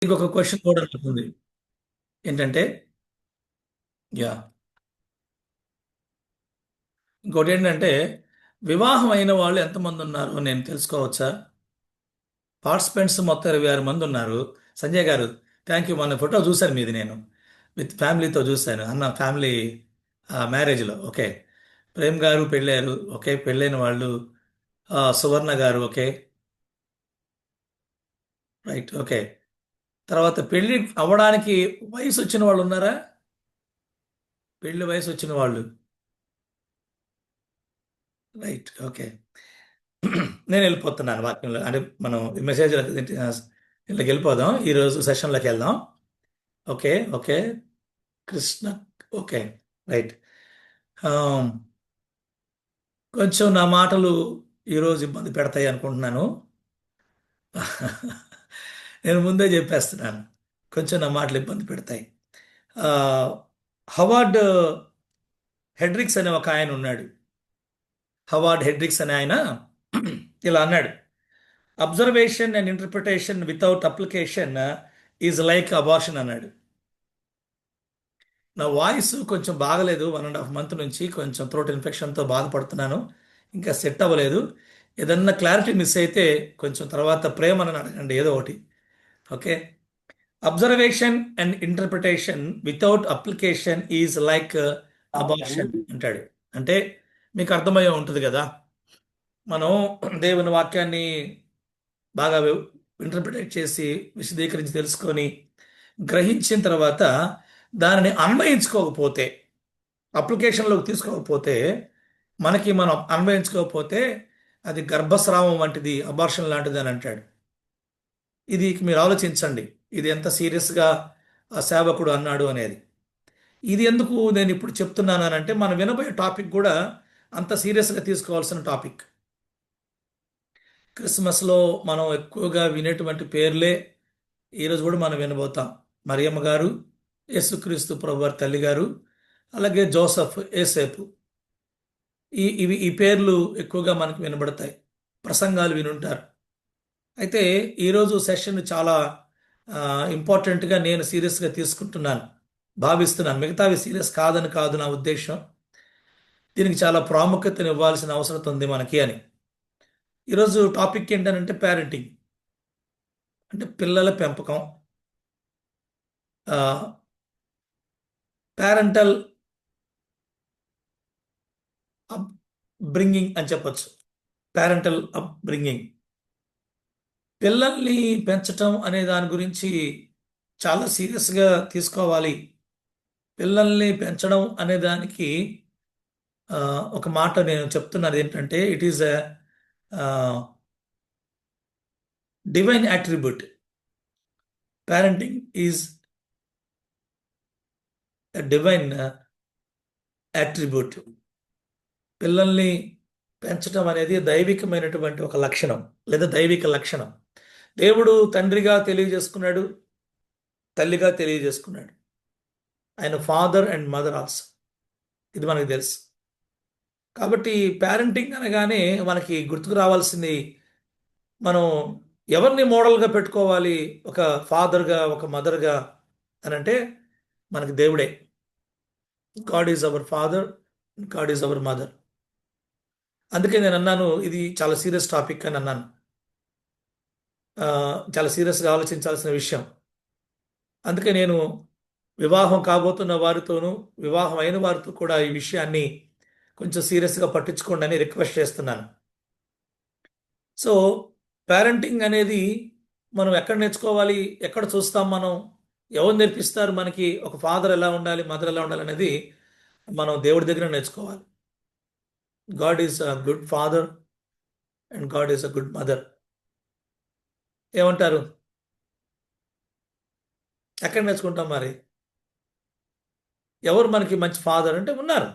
ఇంకొక క్వశ్చన్ కూడా ఉంటుంది. ఏంటంటే, యా, ఇంకోటి ఏంటంటే, వివాహం అయిన వాళ్ళు ఎంతమంది ఉన్నారు నేను తెలుసుకోవచ్చా? పార్టిసిపెంట్స్ మొత్తం 26 మంది ఉన్నారు. సంజయ్ గారు, థ్యాంక్ యూ. మన ఫోటో చూశాను మీది, నేను విత్ ఫ్యామిలీతో చూశాను అన్న ఫ్యామిలీ మ్యారేజ్లో. ఓకే. ప్రేమ్ గారు పెళ్ళారు. ఓకే, పెళ్ళైన వాళ్ళు. సువర్ణ గారు. ఓకే. రైట్. ఓకే. తర్వాత పెళ్ళి అవ్వడానికి వయసు వచ్చిన వాళ్ళు ఉన్నారా? పెళ్లి వయసు వచ్చిన వాళ్ళు. రైట్. ఓకే. నేను వెళ్ళిపోతున్నాను వాక్యంలో, అంటే మనం మెసేజ్ ఇళ్ళకి వెళ్ళిపోదాం, ఈరోజు సెషన్లోకి వెళ్దాం. Okay. Okay. Krishna. Okay. Right. Um, కొంచెం నా మాటలు ఈరోజు ఇబ్బంది పెడతాయి అనుకుంటున్నాను. నేను ముందే చెప్పేస్తున్నాను, కొంచెం నా మాటలు ఇబ్బంది పెడతాయి. ఆ, హవార్డ్ హెడ్రిక్స్ అనే ఒక ఆయన ఉన్నాడు. హవార్డ్ హెడ్రిక్స్ అనే ఆయన ఇలా అన్నాడు: observation and interpretation without application is like abortion అన్నాడు. నా వాయిస్ కొంచెం బాగలేదు, 1.5 మంత్ నుంచి కొంచెం థ్రోట్ ఇన్ఫెక్షన్తో బాధపడుతున్నాను. ఇంకా సెట్ అవ్వలేదు. ఏదన్నా క్లారిటీ మిస్ అయితే కొంచెం తర్వాత ప్రేమను అడగండి, ఏదో ఒకటి. Okay. Observation and interpretation without application is like abortion అంటాడు. అంటే మీకు అర్థమయ్యే ఉంటుంది కదా. మనం దేవుని వాక్యాన్ని బాగా ఇంటర్ప్రిటేట్ చేసి విశదీకరించి తెలుసుకొని గ్రహించిన తర్వాత దానిని అన్వయించుకోకపోతే, అప్లికేషన్లోకి తీసుకోకపోతే, మనకి మనం అన్వయించుకోకపోతే అది గర్భస్రావం వంటిది, అబార్షన్ లాంటిది అని అంటాడు. ఇది మీరు ఆలోచించండి, ఇది ఎంత సీరియస్గా ఆ సేవకుడు అన్నాడు అనేది. ఇది ఎందుకు నేను ఇప్పుడు చెప్తున్నాను అని అంటే, మనం వినబోయే టాపిక్ కూడా అంత సీరియస్గా తీసుకోవాల్సిన టాపిక్. క్రిస్మస్లో మనం ఎక్కువగా వినేటువంటి పేర్లే ఈరోజు కూడా మనం వినబోతాం. మరియమ్మ గారు, యేసుక్రీస్తు ప్రభువారి తల్లి గారు, అలాగే జోసఫ్, ఏసేపు. ఈ పేర్లు ఎక్కువగా మనకు వినబడతాయి, ప్రసంగాలు వినుంటారు. అయితే ఈరోజు సెషన్ చాలా ఇంపార్టెంట్గా నేను సీరియస్గా తీసుకుంటున్నాను, భావిస్తున్నాను. మిగతావి సీరియస్ కాదని కాదు నా ఉద్దేశం. దీనికి చాలా ప్రాముఖ్యతను ఇవ్వాల్సిన అవసరం ఉంది మనకి అని. ఈరోజు టాపిక్ ఏంటంటే పేరెంటింగ్, అంటే పిల్లల పెంపకం, పేరెంటల్ అప్ బ్రింగింగ్ అని చెప్పొచ్చు. పేరెంటల్ అప్ బ్రింగింగ్, పిల్లల్ని పెంచటం అనే దాని గురించి చాలా సీరియస్గా తీసుకోవాలి. పిల్లల్ని పెంచడం అనే దానికి ఆ, ఒక మాట నేను చెప్తున్నది ఏంటంటే, it is a divine attribute. Parenting is a divine attribute. పిల్లల్ని పెంచడం అనేది దైవికమైనటువంటి ఒక లక్షణం, లేదా దైవిక లక్షణం. దేవుడు తండ్రిగా తెలియజేసుకున్నాడు, తల్లిగా తెలియజేసుకున్నాడు. ఆయన ఫాదర్ అండ్ మదర్ ఆల్సో, ఇది మనకు తెలుసు. కాబట్టి పేరెంటింగ్ అనగానే మనకి గుర్తుకు రావాల్సింది, మనం ఎవరిని మోడల్గా పెట్టుకోవాలి ఒక ఫాదర్గా, ఒక మదర్గా అని అంటే, మనకి దేవుడే. God is our father, God is our mother. అందుకే నేను అన్నాను ఇది చాలా సీరియస్ టాపిక్ అని అన్నాను. ఆ, చాలా సీరియస్గా ఆలోచించాల్సిన విషయం. అందుకే నేను వివాహం కాబోతున్న వారితోనూ, వివాహం అయిన వారితో కూడా ఈ విషయాన్ని కొంచెం సీరియస్గా పట్టించుకోండి అని రిక్వెస్ట్ చేస్తున్నాను. సో పేరెంటింగ్ అనేది మనం ఎక్కడ నేర్చుకోవాలి, ఎక్కడ చూస్తాం మనం, ఎవరు నేర్పిస్తారు మనకి ఒక ఫాదర్ ఎలా ఉండాలి, మదర్ ఎలా ఉండాలి అనేది మనం దేవుడి దగ్గర నేర్చుకోవాలి. God is a good father and God is a good mother. ఏమంటారు? ఎక్కడ నేర్చుకుంటాం మరి? ఎవరు మనకి మంచి ఫాదర్ అంటే ఉన్నారు.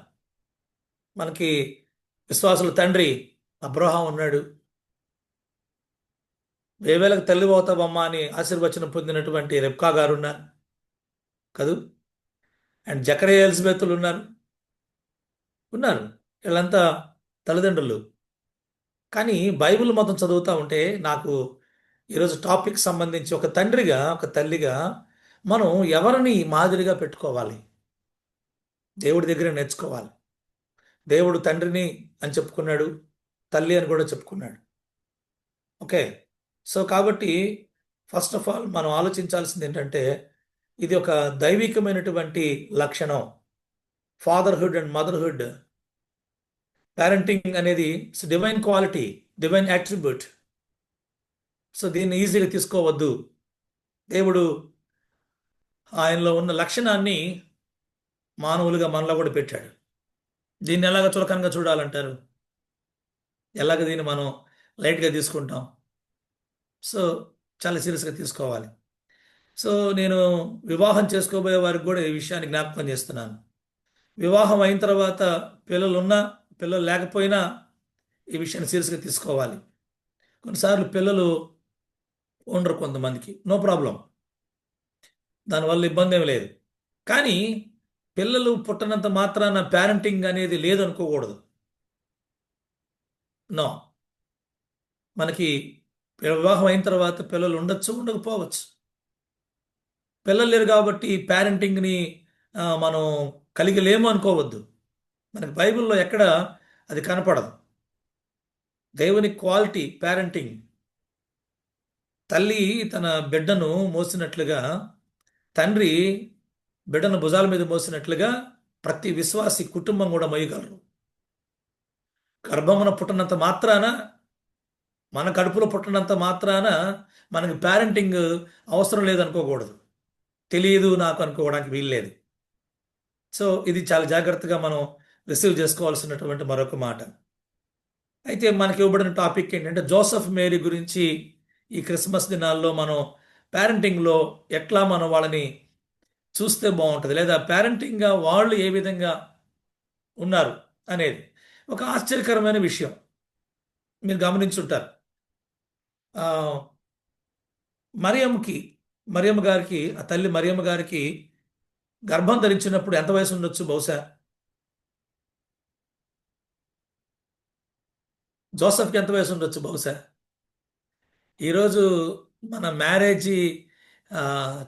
మనకి విశ్వాసుల తండ్రి అబ్రహాం ఉన్నాడు. వేవేలకు తల్లి అవుతావమ్మా అని ఆశీర్వచనం పొందినటువంటి రెబ్కా గారు ఉన్నారు కదూ. అండ్ జకరియా, ఎలిజబెత్లు ఉన్నారు. ఉన్నారు. వీళ్ళంతా తల్లిదండ్రులు. కానీ బైబిల్ మొత్తం చదువుతూ ఉంటే నాకు ఈరోజు టాపిక్ సంబంధించి ఒక తండ్రిగా, ఒక తల్లిగా మనం ఎవరిని మాదిరిగా పెట్టుకోవాలి? దేవుడి దగ్గర నేర్చుకోవాలి. దేవుడు తండ్రిని అని చెప్పుకున్నాడు, తల్లి అని కూడా చెప్పుకున్నాడు. ఓకే. సో కాబట్టి ఫస్ట్ ఆఫ్ ఆల్ మనం ఆలోచించాల్సింది ఏంటంటే, ఇది ఒక దైవికమైనటువంటి లక్షణం. ఫాదర్హుడ్ అండ్ మదర్హుడ్, పేరెంటింగ్ అనేది divine quality, divine attribute. So దీన్ని ఈజీగా తీసుకోవద్దు. దేవుడు ఆయనలో ఉన్న లక్షణాన్ని మానవులుగా మనలో కూడా పెట్టాడు. దీన్ని ఎలాగ చులకనగా చూడాలంటారు? ఎలాగ దీన్ని మనం లైట్గా తీసుకుంటాం? సో చాలా సీరియస్గా తీసుకోవాలి. సో నేను వివాహం చేసుకోబోయే వారికి కూడా ఈ విషయాన్ని జ్ఞాపకం చేస్తున్నాను. వివాహం అయిన తర్వాత పిల్లలు ఉన్నా, పిల్లలు లేకపోయినా ఈ విషయాన్ని సీరియస్గా తీసుకోవాలి. కొన్నిసార్లు పిల్లలు ఉండరు కొంతమందికి, నో ప్రాబ్లం, దానివల్ల ఇబ్బంది ఏమి లేదు. కానీ పిల్లలు పుట్టనంత మాత్రాన పేరెంటింగ్ అనేది లేదనుకోకూడదు. నో. మనకి వివాహం అయిన తర్వాత పిల్లలు ఉండొచ్చు, ఉండకపోవచ్చు. పిల్లలు లేరు కాబట్టి పేరెంటింగ్ని మనం కలిగి లేము అనుకోవద్దు. మనకి బైబిల్లో ఎక్కడ అది కనపడదు. దేవుని క్వాలిటీ పేరెంటింగ్. తల్లి తన బిడ్డను మోసినట్లుగా, తండ్రి బిడ్డను భుజాల మీద మోసినట్లుగా ప్రతి విశ్వాసి కుటుంబం కూడా మోయగలరు. గర్భమున పుట్టినంత మాత్రాన, మన కడుపులో పుట్టినంత మాత్రాన మనకి పేరెంటింగ్ అవసరం లేదనుకోకూడదు. తెలియదు నాకు అనుకోవడానికి వీల్లేదు. సో ఇది చాలా జాగ్రత్తగా మనం రిసీవ్ చేసుకోవాల్సినటువంటి మరొక మాట. అయితే మనకి ఇవ్వబడిన టాపిక్ ఏంటంటే, జోసెఫ్ మేరీ గురించి ఈ క్రిస్మస్ దినాల్లో మనం పేరెంటింగ్లో ఎట్లా మనం వాళ్ళని చూస్తే బాగుంటుంది, లేదా పేరెంటింగ్గా వాళ్ళు ఏ విధంగా ఉన్నారు అనేది ఒక ఆశ్చర్యకరమైన విషయం. మీరు గమనించుంటారు. ఆ, మరియమ్మకి, మరియమ్మ గారికి, ఆ తల్లి మరియమ్మ గారికి గర్భం ధరించినప్పుడు ఎంత వయసు ఉండొచ్చు బహుశా? జోసెఫ్కి ఎంత వయసు ఉండొచ్చు బహుశా? ఈరోజు మన మ్యారేజీ ఆ,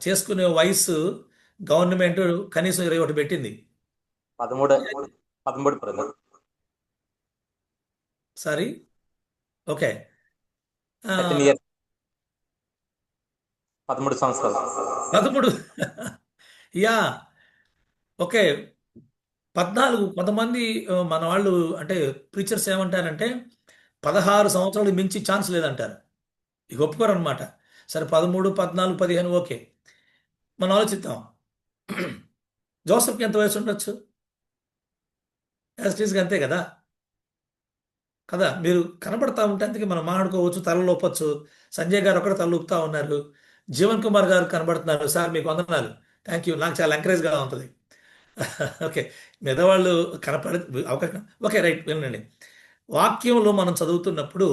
చేసుకునే వయసు గవర్నమెంట్ కనీసం 21 పెట్టింది. 13 13 బ్రదర్. సారీ. ఓకే. 13 ఇయర్స్, 13 సంవత్సరాలు. 13. యా. ఓకే. 14. కొంతమంది మన వాళ్ళు అంటే ప్రీచర్స్ ఏమంటారంటే 16 సంవత్సరాలు మించి ఛాన్స్ లేదంటారు. ఇక ఒప్పుకోరు అనమాట. సరే 13, 14, 15 ఓకే. మనం ఆలోచిద్దాం. జోసఫ్కి ఎంత వయసు ఉండొచ్చు? యాస్టీస్గా అంతే కదా. కదా, మీరు కనబడతా ఉంటే అందుకే మనం మాట్లాడుకోవచ్చు, తలలు ఊపొచ్చు. సంజయ్ గారు ఒకటే తలలు ఊపుతా ఉన్నారు. జీవన్ కుమార్ గారు కనబడుతున్నారు. సార్ మీకు వందనాలు, థ్యాంక్ యూ, నాకు చాలా ఎంకరేజ్గా ఉంటుంది. ఓకే. మిగతా వాళ్ళు కనపడ అవకాశం. ఓకే, రైట్, వినండి. వాక్యంలో మనం చదువుతున్నప్పుడు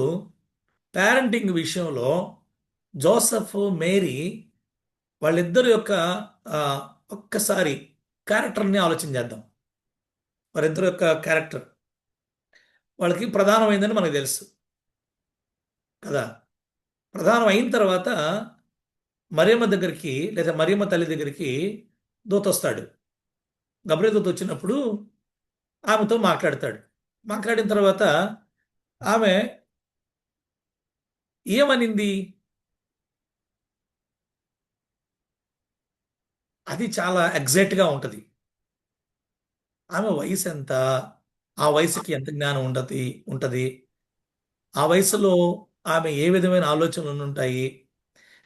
పేరెంటింగ్ విషయంలో జోసఫ్, మేరీ వాళ్ళిద్దరి యొక్క ఆ, ఒక్కసారి క్యారెక్టర్ని ఆలోచన చేద్దాం. వారిద్దరి యొక్క క్యారెక్టర్ వాళ్ళకి ప్రధానమైందని మనకు తెలుసు కదా. ప్రధానం అయిన తర్వాత మరియమ్మ దగ్గరికి, లేదా మరియమ్మ తల్లి దగ్గరికి దూత వస్తాడు. గబ్రియల్ దూత వచ్చినప్పుడు ఆమెతో మాట్లాడతాడు. మాట్లాడిన తర్వాత ఆమె ఏమనింది? అది చాలా ఎగ్జాక్ట్గా ఉంటుంది. ఆమె వయసు ఎంత, ఆ వయసుకి ఎంత జ్ఞానం ఉంటది, ఆ వయసులో ఆమె ఏ విధమైన ఆలోచనలు ఉంటాయి.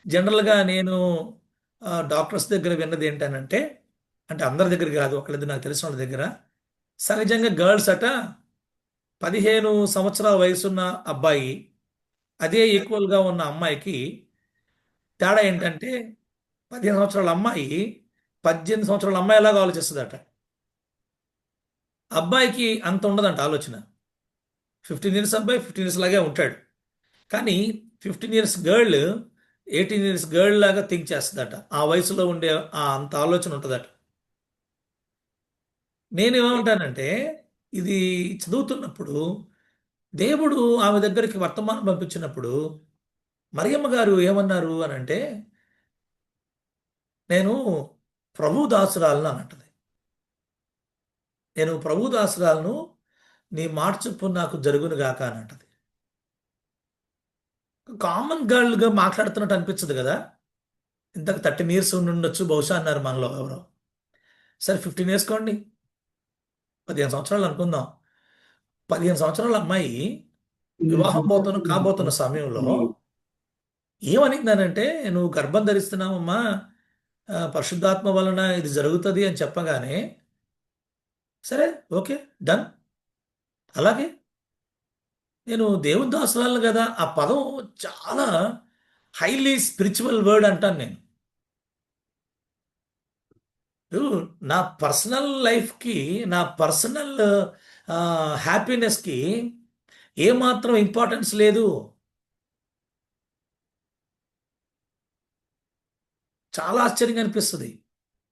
జనరల్గా నేను డాక్టర్స్ దగ్గర విన్నది ఏంటనంటే, అంటే అందరి దగ్గర కాదు, ఒకళ్ళది నాకు తెలిసిన వాళ్ళ దగ్గర, సహజంగా గర్ల్స్ అట 15 సంవత్సరాల వయసున్న అబ్బాయి, అదే ఈక్వల్గా ఉన్న అమ్మాయికి తేడా ఏంటంటే, 15 సంవత్సరాల అమ్మాయి 18 సంవత్సరాల అమ్మాయిలాగా ఆలోచిస్తుందట. అబ్బాయికి అంత ఉండదంట ఆలోచన. 15 ఇయర్స్ అబ్బాయి 15 ఇయర్స్ లాగే ఉంటాడు. కానీ 15 ఇయర్స్ గర్ల్ 18 ఇయర్స్ గర్ల్ లాగా థింక్ చేస్తుందట. ఆ వయసులో ఉండే అంత ఆలోచన ఉంటుందట. నేనేమంటానంటే, ఇది చదువుతున్నప్పుడు దేవుడు ఆమె దగ్గరికి వర్తమానం పంపించినప్పుడు మరియమ్మ గారు ఏమన్నారు అని అంటే, నేను ప్రభు దాసురాలను అని అంటది. నేను ప్రభు దాసురాలను, నీ మాట చొప్పున నాకు జరుగును గాక అని అంటది. కామన్ గర్ల్గా మాట్లాడుతున్నట్టు అనిపించదు కదా. ఇంతకు 13 ఇయర్స్ ఉండి ఉండొచ్చు బహుశా అన్నారు మనలో ఎవరో. సరే 15 వేసుకోండి, 15 సంవత్సరాలు అనుకుందాం. 15 సంవత్సరాల అమ్మాయి వివాహం కాబోతున్న సమయంలో ఏమనిందనంటే, నువ్వు గర్భం ధరిస్తున్నావమ్మా, పరిశుద్ధాత్మ వలన ఇది జరుగుతుంది అని చెప్పగానే, సరే ఓకే డన్, అలాగే నేను దేవుని దాసురాలు కదా. ఆ పదం చాలా హైలీ స్పిరిచువల్ వర్డ్ అంటాను నేను. ఇప్పుడు నా పర్సనల్ లైఫ్కి, నా పర్సనల్ హ్యాపీనెస్కి ఏమాత్రం ఇంపార్టెన్స్ లేదు. చాలా ఆశ్చర్యంగా అనిపిస్తుంది.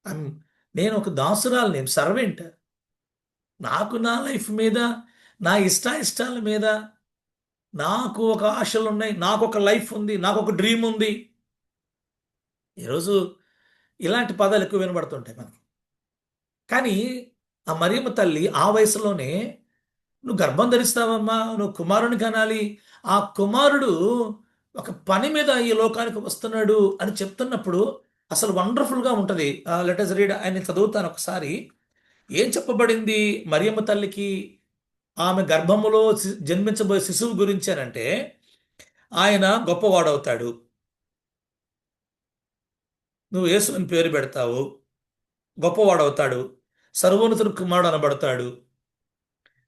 అమ్- నేను ఒక దాసురాల్ని, సర్వెంట్. నాకు నా లైఫ్ మీద, నా ఇష్టాల మీద నాకు ఒక ఆశలు ఉన్నాయి, నాకు ఒక లైఫ్ ఉంది, నాకు ఒక డ్రీమ్ ఉంది. ఈరోజు ఇలాంటి పదాలు ఎక్కువ వినబడుతుంటాయి మనకి. కానీ ఆ మరియమ్మ తల్లి ఆ వయసులోనే, నువ్వు గర్భం ధరిస్తావమ్మా, నువ్వు కుమారుని కనాలి, ఆ కుమారుడు ఒక పని మీద ఈ లోకానికి వస్తున్నాడు అని చెప్తున్నప్పుడు అసలు వండర్ఫుల్గా ఉంటుంది. లెట్ us రీడ్, ఆయన చదువుతాను ఒకసారి. ఏం చెప్పబడింది మరియమ్మ తల్లికి ఆమె గర్భములో జన్మించబోయే శిశువు గురించి అని అంటే, ఆయన గొప్పవాడవుతాడు, నువ్వు యేసు అని పేరు పెడతావు, గొప్పవాడవుతాడు, సర్వోన్నతుడు కుమారుడు అనబడతాడు.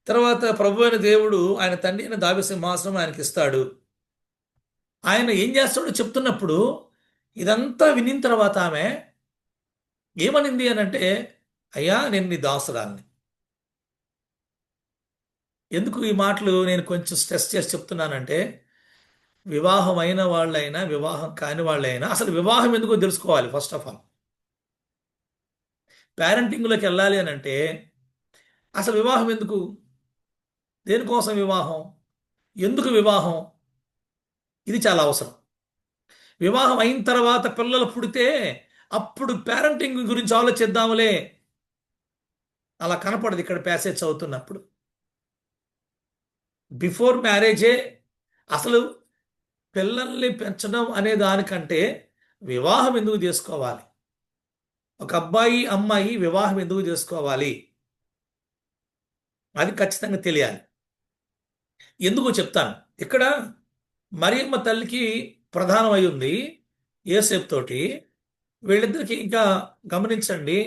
తర్వాత ప్రభు అయిన దేవుడు ఆయన తండ్రి అయిన దావీదు సింహాసనం ఆయనకి ఇస్తాడు. ఆయన ఏం చేస్తాడో చెప్తున్నప్పుడు ఇదంతా వినిన తర్వాత ఆమె ఏమనింది అని అంటే, అయ్యా నేను నీ దాసురాల్ని. ఎందుకు ఈ మాటలు నేను కొంచెం స్ట్రెస్ చేసి చెప్తున్నానంటే, వివాహం అయిన వాళ్ళైనా వివాహం కాని వాళ్ళైనా అసలు వివాహం ఎందుకో తెలుసుకోవాలి. ఫస్ట్ ఆఫ్ ఆల్ పేరెంటింగ్లోకి వెళ్ళాలి అని అంటే, అసలు వివాహం ఎందుకు, దేనికోసం వివాహం, ఎందుకు వివాహం, ఇది చాలా అవసరం. వివాహం అయిన తర్వాత పిల్లలు పుడితే అప్పుడు పేరెంటింగ్ గురించి ఆలోచిద్దాములే, అలా కనపడదు ఇక్కడ ప్యాసేజ్ చదువుతున్నప్పుడు. బిఫోర్ మ్యారేజే అసలు పిల్లల్ని పెంచడం అనే దానికంటే వివాహం ఎందుకు చేసుకోవాలి, ఒక అబ్బాయి అమ్మాయి వివాహం ఎందుకు చేసుకోవాలి, అది ఖచ్చితంగా తెలియాలి. ఎందుకో చెప్తాను. ఇక్కడ మరియమ్మ తల్లికి ప్రధానమై ఉంది యోసేపు తోటి. వీళ్ళిద్దరికి ఇంకా గమనించండి,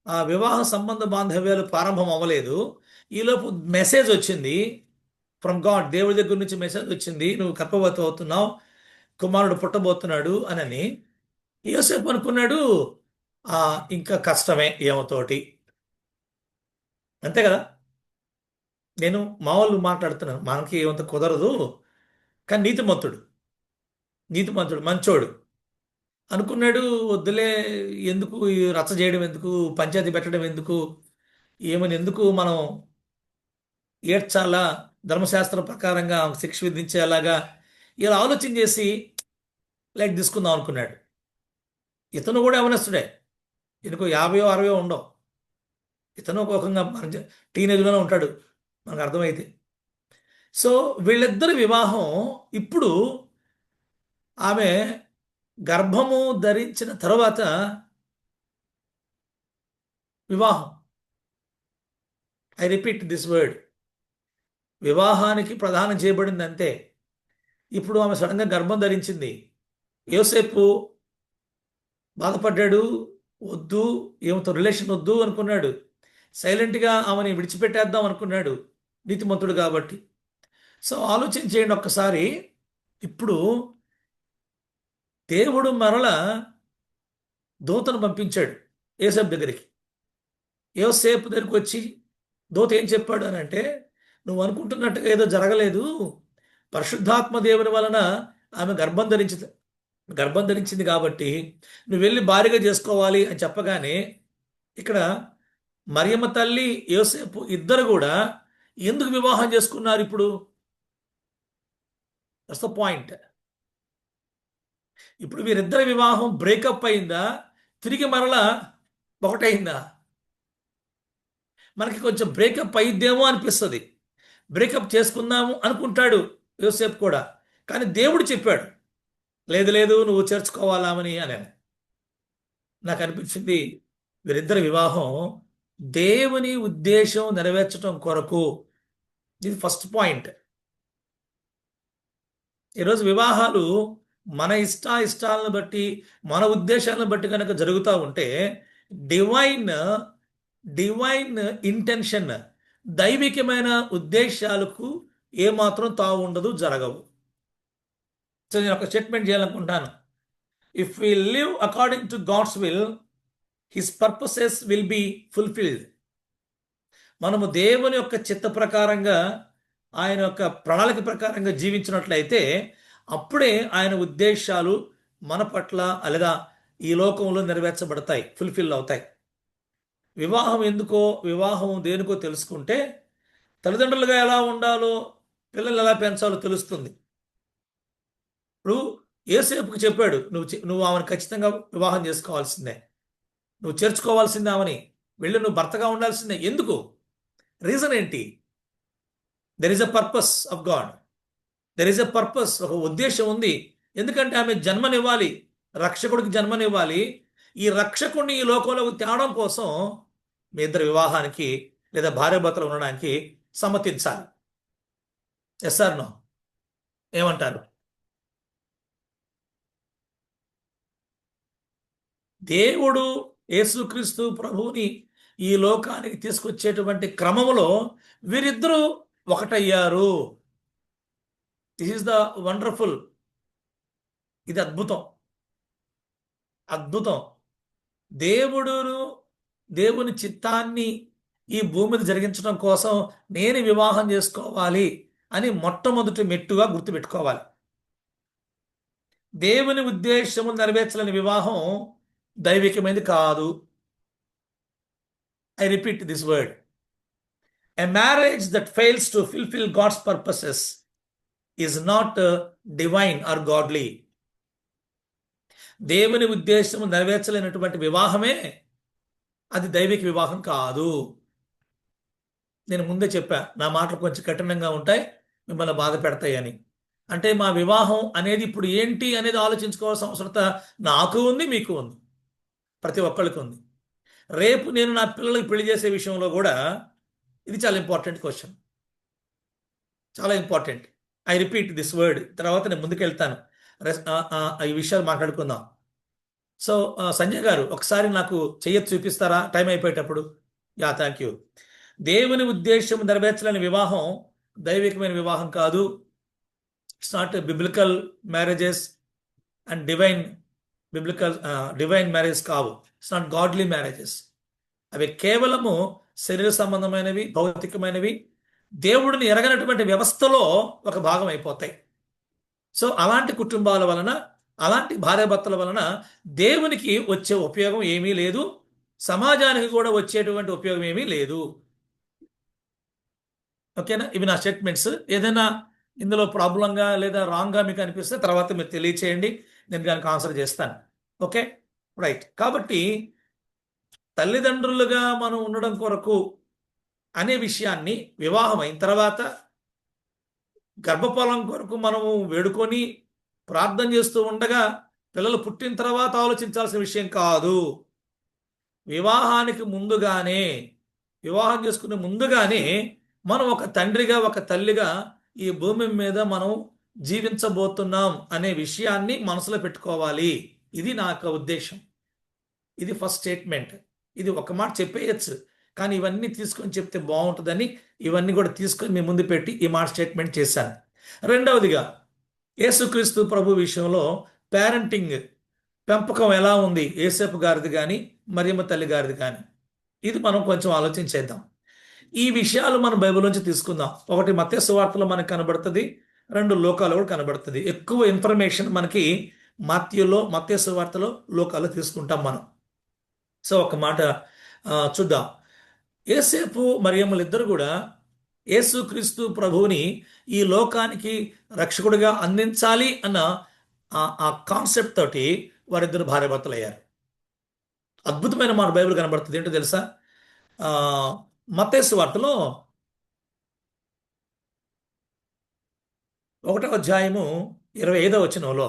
ఆ వివాహ సంబంధ బాంధవ్యాలు ప్రారంభం అవ్వలేదు. ఈలోపు మెసేజ్ వచ్చింది ఫ్రమ్ గాడ్, దేవుడి దగ్గర నుంచి మెసేజ్ వచ్చింది, నువ్వు గర్భవతి అవుతున్నావు, కుమారుడు పుట్టబోతున్నాడు అని. యోసేపు అనుకున్నాడు, ఆ ఇంకా కష్టమే ఏమతోటి, అంతే కదా. నేను మామూలు మాట్లాడుతున్నాను, మనకి ఏమంత కుదరదు. కానీ నీతిమంతుడు మంచోడు అనుకున్నాడు. వద్దులే, ఎందుకు ఈ రచ్చ చేయడం, ఎందుకు పంచాయతీ పెట్టడం, ఎందుకు మనం ఏడ్చాలా, ధర్మశాస్త్రం ప్రకారంగా శిక్ష విధించేలాగా, ఇలా ఆలోచన చేసి లైట్ తీసుకుందాం అనుకున్నాడు. ఇతను కూడా యవనస్తుడే, ఈయనకు 50 60 ఉండవు. ఇతను ఒక్కొక్కగా మన టీనేజ్లోనే ఉంటాడు మనకు అర్థమైతే. సో వీళ్ళిద్దరి వివాహం ఇప్పుడు, ఆమె గర్భము ధరించిన తర్వాత వివాహం. ఐ రిపీట్ దిస్ వర్డ్, వివాహానికి ప్రదానం చేయబడింది అంతే. ఇప్పుడు ఆమె సడన్గా గర్భం ధరించింది. యోసేపు బాధపడ్డాడు, వద్దు, ఏమతో రిలేషన్ వద్దు అనుకున్నాడు. సైలెంట్గా ఆమెని విడిచిపెట్టేద్దాం అనుకున్నాడు, నీతిమంతుడు కాబట్టి. సో ఆలోచన చేయండి ఒక్కసారి. ఇప్పుడు దేవుడు మరల దూతను పంపించాడు యోసేపు దగ్గరికి. యోసేపు దగ్గరికి వచ్చి దూత ఏం చెప్పాడు అని అంటే, నువ్వు అనుకుంటున్నట్టుగా ఏదో జరగలేదు, పరిశుద్ధాత్మ దేవుని వలన ఆమె గర్భం ధరించింది కాబట్టి నువ్వు వెళ్ళి భార్యగా చేసుకోవాలి అని చెప్పగానే, ఇక్కడ మరియమ్మ తల్లి యోసేపు ఇద్దరు కూడా ఎందుకు వివాహం చేసుకున్నారు ఇప్పుడు, దట్స్ ద పాయింట్. ఇప్పుడు వీరిద్దరి వివాహం బ్రేకప్ అయిందా, తిరిగి మరలా ఒకటైందా? మనకి కొంచెం బ్రేకప్ అయిద్దేమో అనిపిస్తుంది. బ్రేకప్ చేసుకుందాము అనుకుంటాడు యోసేపు కూడా. కానీ దేవుడు చెప్పాడు, లేదు లేదు నువ్వు చేర్చుకోవాలామని అని. నాకు అనిపించింది వీరిద్దరి వివాహం దేవుని ఉద్దేశం నెరవేర్చడం కొరకు. ఇది ఫస్ట్ పాయింట్. ఈరోజు వివాహాలు మన ఇష్టాలను బట్టి, మన ఉద్దేశాలను బట్టి కనుక జరుగుతూ ఉంటే డివైన్ డివైన్ ఇంటెన్షన్, దైవికమైన ఉద్దేశాలకు ఏమాత్రం తావు ఉండదు, జరగవు. సో నేను ఒక స్టేట్మెంట్ చేయాలనుకుంటాను. If we live according to God's will, his purposes will be fulfilled. మనము దేవుని యొక్క చిత్త ప్రకారంగా, ఆయన యొక్క ప్రణాళిక ప్రకారంగా జీవించినట్లయితే అప్పుడే ఆయన ఉద్దేశాలు మన పట్ల లేదా ఈ లోకంలో నెరవేర్చబడతాయి, ఫుల్ఫిల్ అవుతాయి. వివాహం ఎందుకో, వివాహం దేనికో తెలుసుకుంటే తల్లిదండ్రులుగా ఎలా ఉండాలో, పిల్లలు ఎలా పెంచాలో తెలుస్తుంది. ఇప్పుడు యోసేపుకి చెప్పాడు, నువ్వు ఆమెను ఖచ్చితంగా వివాహం చేసుకోవాల్సిందే, నువ్వు చేర్చుకోవాల్సిందే, ఆమెని వెళ్ళి నువ్వు భర్తగా ఉండాల్సిందే. ఎందుకు? రీజన్ ఏంటి? There is a purpose of God. There is a purpose, ఒక ఉద్దేశం ఉంది. ఎందుకంటే ఆమె జన్మనివ్వాలి, రక్షకుడికి జన్మనివ్వాలి. ఈ రక్షకుడిని ఈ లోకంలోకి తేవడం కోసం మీ ఇద్దరు వివాహానికి లేదా భార్యాభర్తలు ఉండడానికి సమ్మతించాలి. Yes or no? ఏమంటారు? దేవుడు యేసుక్రీస్తు ప్రభువుని ఈ లోకానికి తీసుకొచ్చేటువంటి క్రమంలో వీరిద్దరూ ఒకటయ్యారు. This is the wonderful. ఇది అద్భుతం, అద్భుతం. దేవుని చిత్తాన్ని ఈ భూమి మీద జరిగించడం కోసం నేను వివాహం చేసుకోవాలి అని మొట్టమొదటి మెట్టుగా గుర్తుపెట్టుకోవాలి. దేవుని ఉద్దేశము నెరవేర్చలేని వివాహం దైవికమైనది కాదు. I repeat this word. A marriage that fails to fulfill God's purposes is not divine or godly. దేవుని ఉద్దేశము నెరవేర్చలేనటువంటి వివాహమే అది దైవిక వివాహం కాదు. నేను ముందే చెప్పా, నా మాటలు కొంచెం కఠినంగా ఉంటాయి, మిమ్మల్ని బాధ పెడతాయి అని. అంటే మా వివాహం అనేది ఇప్పుడు ఏంటి అనేది ఆలోచించుకోవాల్సిన అవసరత నాకు ఉంది, మీకు ఉంది, ప్రతి ఒక్కరికి ఉంది. రేపు నేను నా పిల్లలకి పెళ్లి చేసే విషయంలో కూడా ఇది చాలా ఇంపార్టెంట్ క్వశ్చన్, చాలా important. I repeat this word. తర్వాత నేను ముందుకెళ్తాను, ఈ విషయాలు మాట్లాడుకుందాం. సో సంజయ్ గారు ఒకసారి నాకు చెయ్యొచ్చు చూపిస్తారా టైం అయిపోయేటప్పుడు? Yeah, thank you. దేవుని ఉద్దేశం నెరవేర్చలేని వివాహం దైవికమైన వివాహం కాదు. It's not biblical marriages and divine marriage కావు. It's not godly marriages. అవి కేవలము శరీర సంబంధమైనవి, భౌతికమైనవి, దేవుడిని ఎరగనటువంటి వ్యవస్థలో ఒక భాగం అయిపోతాయి. సో అలాంటి కుటుంబాల వలన, అలాంటి భార్యాభర్తల వలన దేవునికి వచ్చే ఉపయోగం ఏమీ లేదు, సమాజానికి కూడా వచ్చేటువంటి ఉపయోగం ఏమీ లేదు. ఓకేనా? ఇవి నా స్టేట్మెంట్స్. ఏదైనా ఇందులో ప్రాబ్లంగా లేదా రాంగ్గా మీకు అనిపిస్తే తర్వాత మీరు తెలియచేయండి, నేను దానికి ఆన్సర్ చేస్తాను. Okay, right. కాబట్టి తల్లిదండ్రులుగా మనం ఉండడం కొరకు అనే విషయాన్ని వివాహం అయిన తర్వాత గర్భఫలం కొరకు మనము వేడుకొని ప్రార్థన చేస్తూ ఉండగా పిల్లలు పుట్టిన తర్వాత ఆలోచించాల్సిన విషయం కాదు. వివాహానికి ముందుగానే, వివాహం చేసుకునే ముందుగానే మనం ఒక తండ్రిగా, ఒక తల్లిగా ఈ భూమి మీద మనం జీవించబోతున్నాం అనే విషయాన్ని మనసులో పెట్టుకోవాలి. ఇది నా యొక్క ఉద్దేశం. ఇది ఫస్ట్ స్టేట్మెంట్. ఇది ఒక మాట చెప్పేయచ్చు, కానీ ఇవన్నీ తీసుకొని చెప్తే బాగుంటుందని ఇవన్నీ కూడా తీసుకొని మీ ముందు పెట్టి ఈ మాట స్టేట్మెంట్ చేశాను. రెండవదిగా, యేసుక్రీస్తు ప్రభు విషయంలో పేరెంటింగ్, పెంపకం ఎలా ఉంది యేసేపు గారిది కానీ మరియమ్మ తల్లి గారిది కానీ, ఇది మనం కొంచెం ఆలోచించేద్దాం. ఈ విషయాలు మనం బైబిల్ నుంచి తీసుకుందాం. ఒకటి మత్తయి సువార్తలో మనకు కనబడుతుంది, రెండు లోకాలు కూడా కనబడుతుంది. ఎక్కువ ఇన్ఫర్మేషన్ మనకి మత్తయి సువార్తలో, లోకాల్లో తీసుకుంటాం మనం. సో ఒక మాట చూద్దాం. యేసేపు మరియమ్మలు ఇద్దరు కూడా యేసుక్రీస్తు ప్రభువుని ఈ లోకానికి రక్షకుడిగా అందించాలి అన్న ఆ కాన్సెప్ట్ తోటి వారిద్దరు భార్యాభర్తలు అయ్యారు. అద్భుతమైన మాట బైబిల్ కనబడుతుంది. ఏంటో తెలుసా? ఆ, మత్తయి సువార్తలో 1వ అధ్యాయము 25వ వచనంలో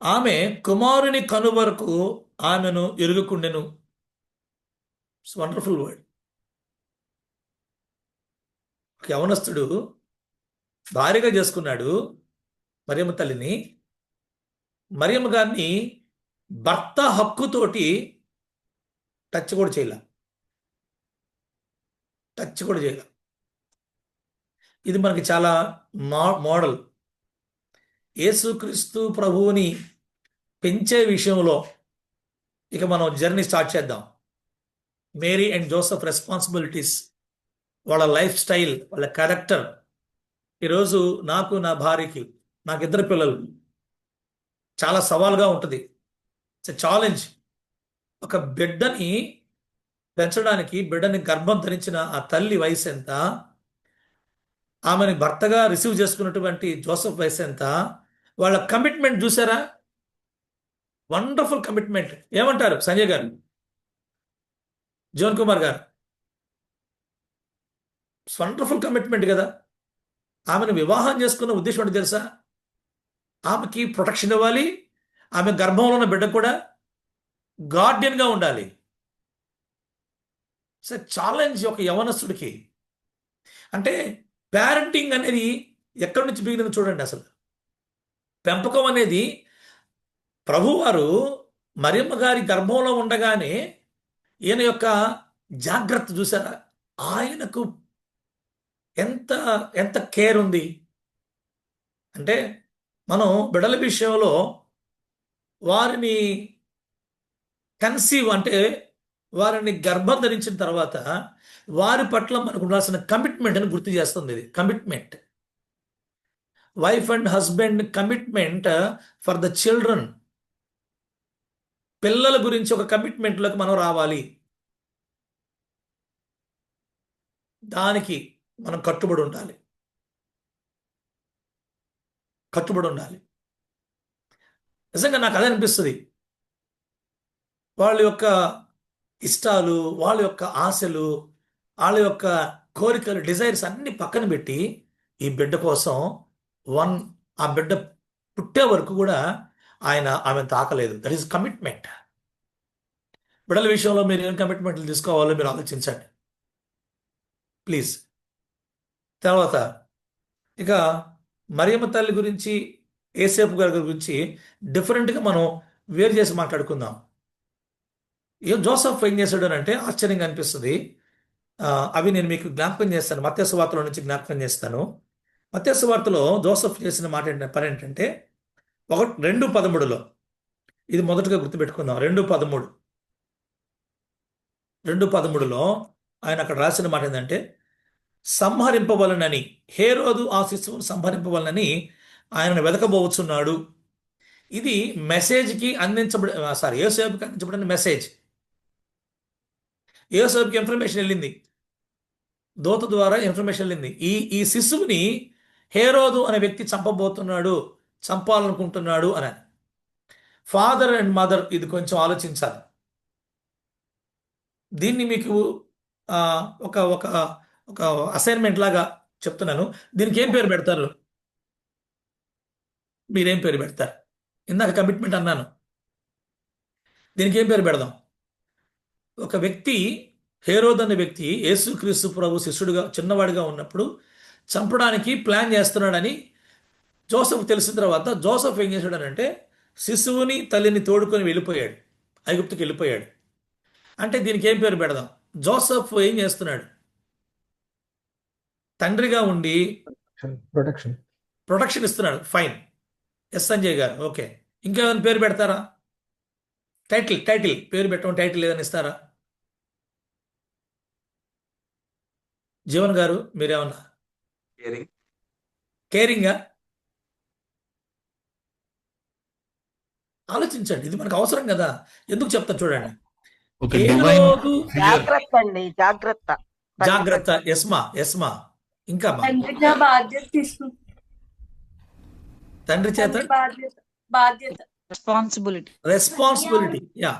ఆమె కుమారుని కను వరకు ఆమెను ఎరుగుకుండెను. It's wonderful word. ఒక యవనస్తుడు భార్యగా చేసుకున్నాడు మరియమ్మ తల్లిని. మరియమ్మ గారిని భర్త హక్కుతోటి టచ్ కూడా చేయలే. టచ్ కూడా చేయలే. ఇది మనకి చాలా మోడల్. యేసుక్రీస్తు ప్రభువుని పెంచే విషయంలో ఇక మనం జర్నీ స్టార్ట్ చేద్దాం. మేరీ అండ్ జోసెఫ్ రెస్పాన్సిబిలిటీస్, వాళ్ళ లైఫ్ స్టైల్, వాళ్ళ క్యారెక్టర్. ఈరోజు నాకు, నా భార్యకి, నాకు 2 పిల్లలు, చాలా సవాల్గా ఉంటుంది. It's challenge. ఒక బిడ్డని పెంచడానికి, బిడ్డని గర్భం ధరించిన ఆ తల్లి వయసు ఎంత, ఆమెని భర్తగా రిసీవ్ చేసుకున్నటువంటి జోసెఫ్ వయసు ఎంత, వాళ్ళ కమిట్మెంట్ చూసారా? Wonderful commitment. ఏమంటారు సంజయ్ గారు, జీవన్ కుమార్ గారు? వండర్ఫుల్ కమిట్మెంట్ కదా. ఆమెను వివాహం చేసుకున్న ఉద్దేశం ఏంటో తెలుసా? ఆమెకి ప్రొటెక్షన్ ఇవ్వాలి, ఆమె గర్భంలో ఉన్న బిడ్డ కూడా గార్డియన్గా ఉండాలి. సో ఛాలెంజ్ ఒక యవనస్తుడికి. అంటే పేరెంటింగ్ అనేది ఎక్కడి నుంచి బిగిన చూడండి. అసలు పెంపకం అనేది ప్రభువారు మరియమ్మ గారి గర్భంలో ఉండగానే ఈయన యొక్క జాగ్రత్త చూసారా? ఆయనకు ఎంత ఎంత కేర్ ఉంది అంటే, మనం బిడ్డల విషయంలో వారిని కన్సీవ్ అంటే వారిని గర్భం ధరించిన తర్వాత వారి పట్ల మనకు ఉండాల్సిన కమిట్మెంట్ అని గుర్తు చేస్తుంది. ఇది commitment. Wife and husband commitment for the children. పిల్లల గురించి ఒక కమిట్మెంట్లోకి మనం రావాలి. దానికి మనం కట్టుబడి ఉండాలి. కట్టుబడి ఉండాలి. నిజంగా నాకు అదే అనిపిస్తుంది. వాళ్ళ యొక్క ఇష్టాలు, వాళ్ళ యొక్క ఆశలు, వాళ్ళ యొక్క కోరికలు, డిజైర్స్ అన్ని పక్కన పెట్టి ఈ బిడ్డ కోసం ఆ బిడ్డ పుట్టే వరకు కూడా ఆమె తాకలేదు. That is commitment. బిడ్డల విషయంలో మీరు ఏం కమిట్మెంట్లు తీసుకోవాలో మీరు ఆలోచించండి ప్లీజ్. తర్వాత ఇక మరియమ్మ తల్లి గురించి, యేసేపు గారి గురించి డిఫరెంట్గా మనం వేరు చేసి మాట్లాడుకుందాం. జోసెఫ్ ఏం చేశాడు అని అంటే ఆశ్చర్యంగా అనిపిస్తుంది. అవి నేను మీకు జ్ఞాపకం చేస్తాను. మత్తయి సువార్తలో నుంచి జ్ఞాపకం చేస్తాను. మత్తయి సువార్తలో జోసెఫ్ చేసిన పని ఏంటంటే 2:13 ఇది మొదటగా గుర్తుపెట్టుకుందాం. 2:13లో ఆయన అక్కడ రాసిన మాట ఏంటంటే, సంహరింపవలనని, హేరోదు ఆ శిశువును సంహరింపవలనని ఆయనను వెతకబోచున్నాడు. ఇది మెసేజ్కి యోసేపుకి అందించబడిన మెసేజ్. యోసేపుకి ఇన్ఫర్మేషన్ వెళ్ళింది, దూత ద్వారా ఇన్ఫర్మేషన్ వెళ్ళింది. ఈ శిశువుని హేరోదు అనే వ్యక్తి చంపాలనుకుంటున్నాడు అని. ఫాదర్ అండ్ మదర్ ఇది కొంచెం ఆలోచించాలి. దీన్ని మీకు ఒక ఒక ఒక అసైన్మెంట్ లాగా చెప్తున్నాను. దీనికి ఏం పేరు పెడతారు? మీరేం పేరు పెడతారు? ఇందాక కమిట్మెంట్ అన్నాను. దీనికి ఏం పేరు పెడదాం? ఒక వ్యక్తి, హేరోద్ అనే వ్యక్తి యేసుక్రీస్తు ప్రభు శిష్యుడిగా చిన్నవాడిగా ఉన్నప్పుడు చంపడానికి ప్లాన్ చేస్తున్నాడని జోసెఫ్ తెలిసిన తర్వాత జోసెఫ్ ఏం చేశాడనంటే శిశువుని తల్లిని తోడుకొని వెళ్ళిపోయాడు, ఐగుప్తుకి వెళ్ళిపోయాడు. అంటే దీనికి ఏం పేరు పెడదాం? జోసెఫ్ ఏం చేస్తున్నాడు? తండ్రిగా ఉండి ప్రొటెక్షన్ ఇస్తున్నాడు. ఫైన్. ఎస్ సంజయ్ గారు, ఓకే. ఇంకేమైనా పేరు పెడతారా? టైటిల్ పేరు పెట్టడం, టైటిల్ ఏదైనా ఇస్తారా? జీవన్ గారు మీరేమన్నా? కేరింగా? ఆలోచించండి, ఇది మనకు అవసరం కదా. ఎందుకు చెప్తా చూడండి. జాగ్రత్త. ఎస్మా ఇంకా తండ్రి చేత తండ్రి బాధ్యత బాధ్యత రెస్పాన్సిబిలిటీ. రెస్పాన్సిబిలిటీ. యా,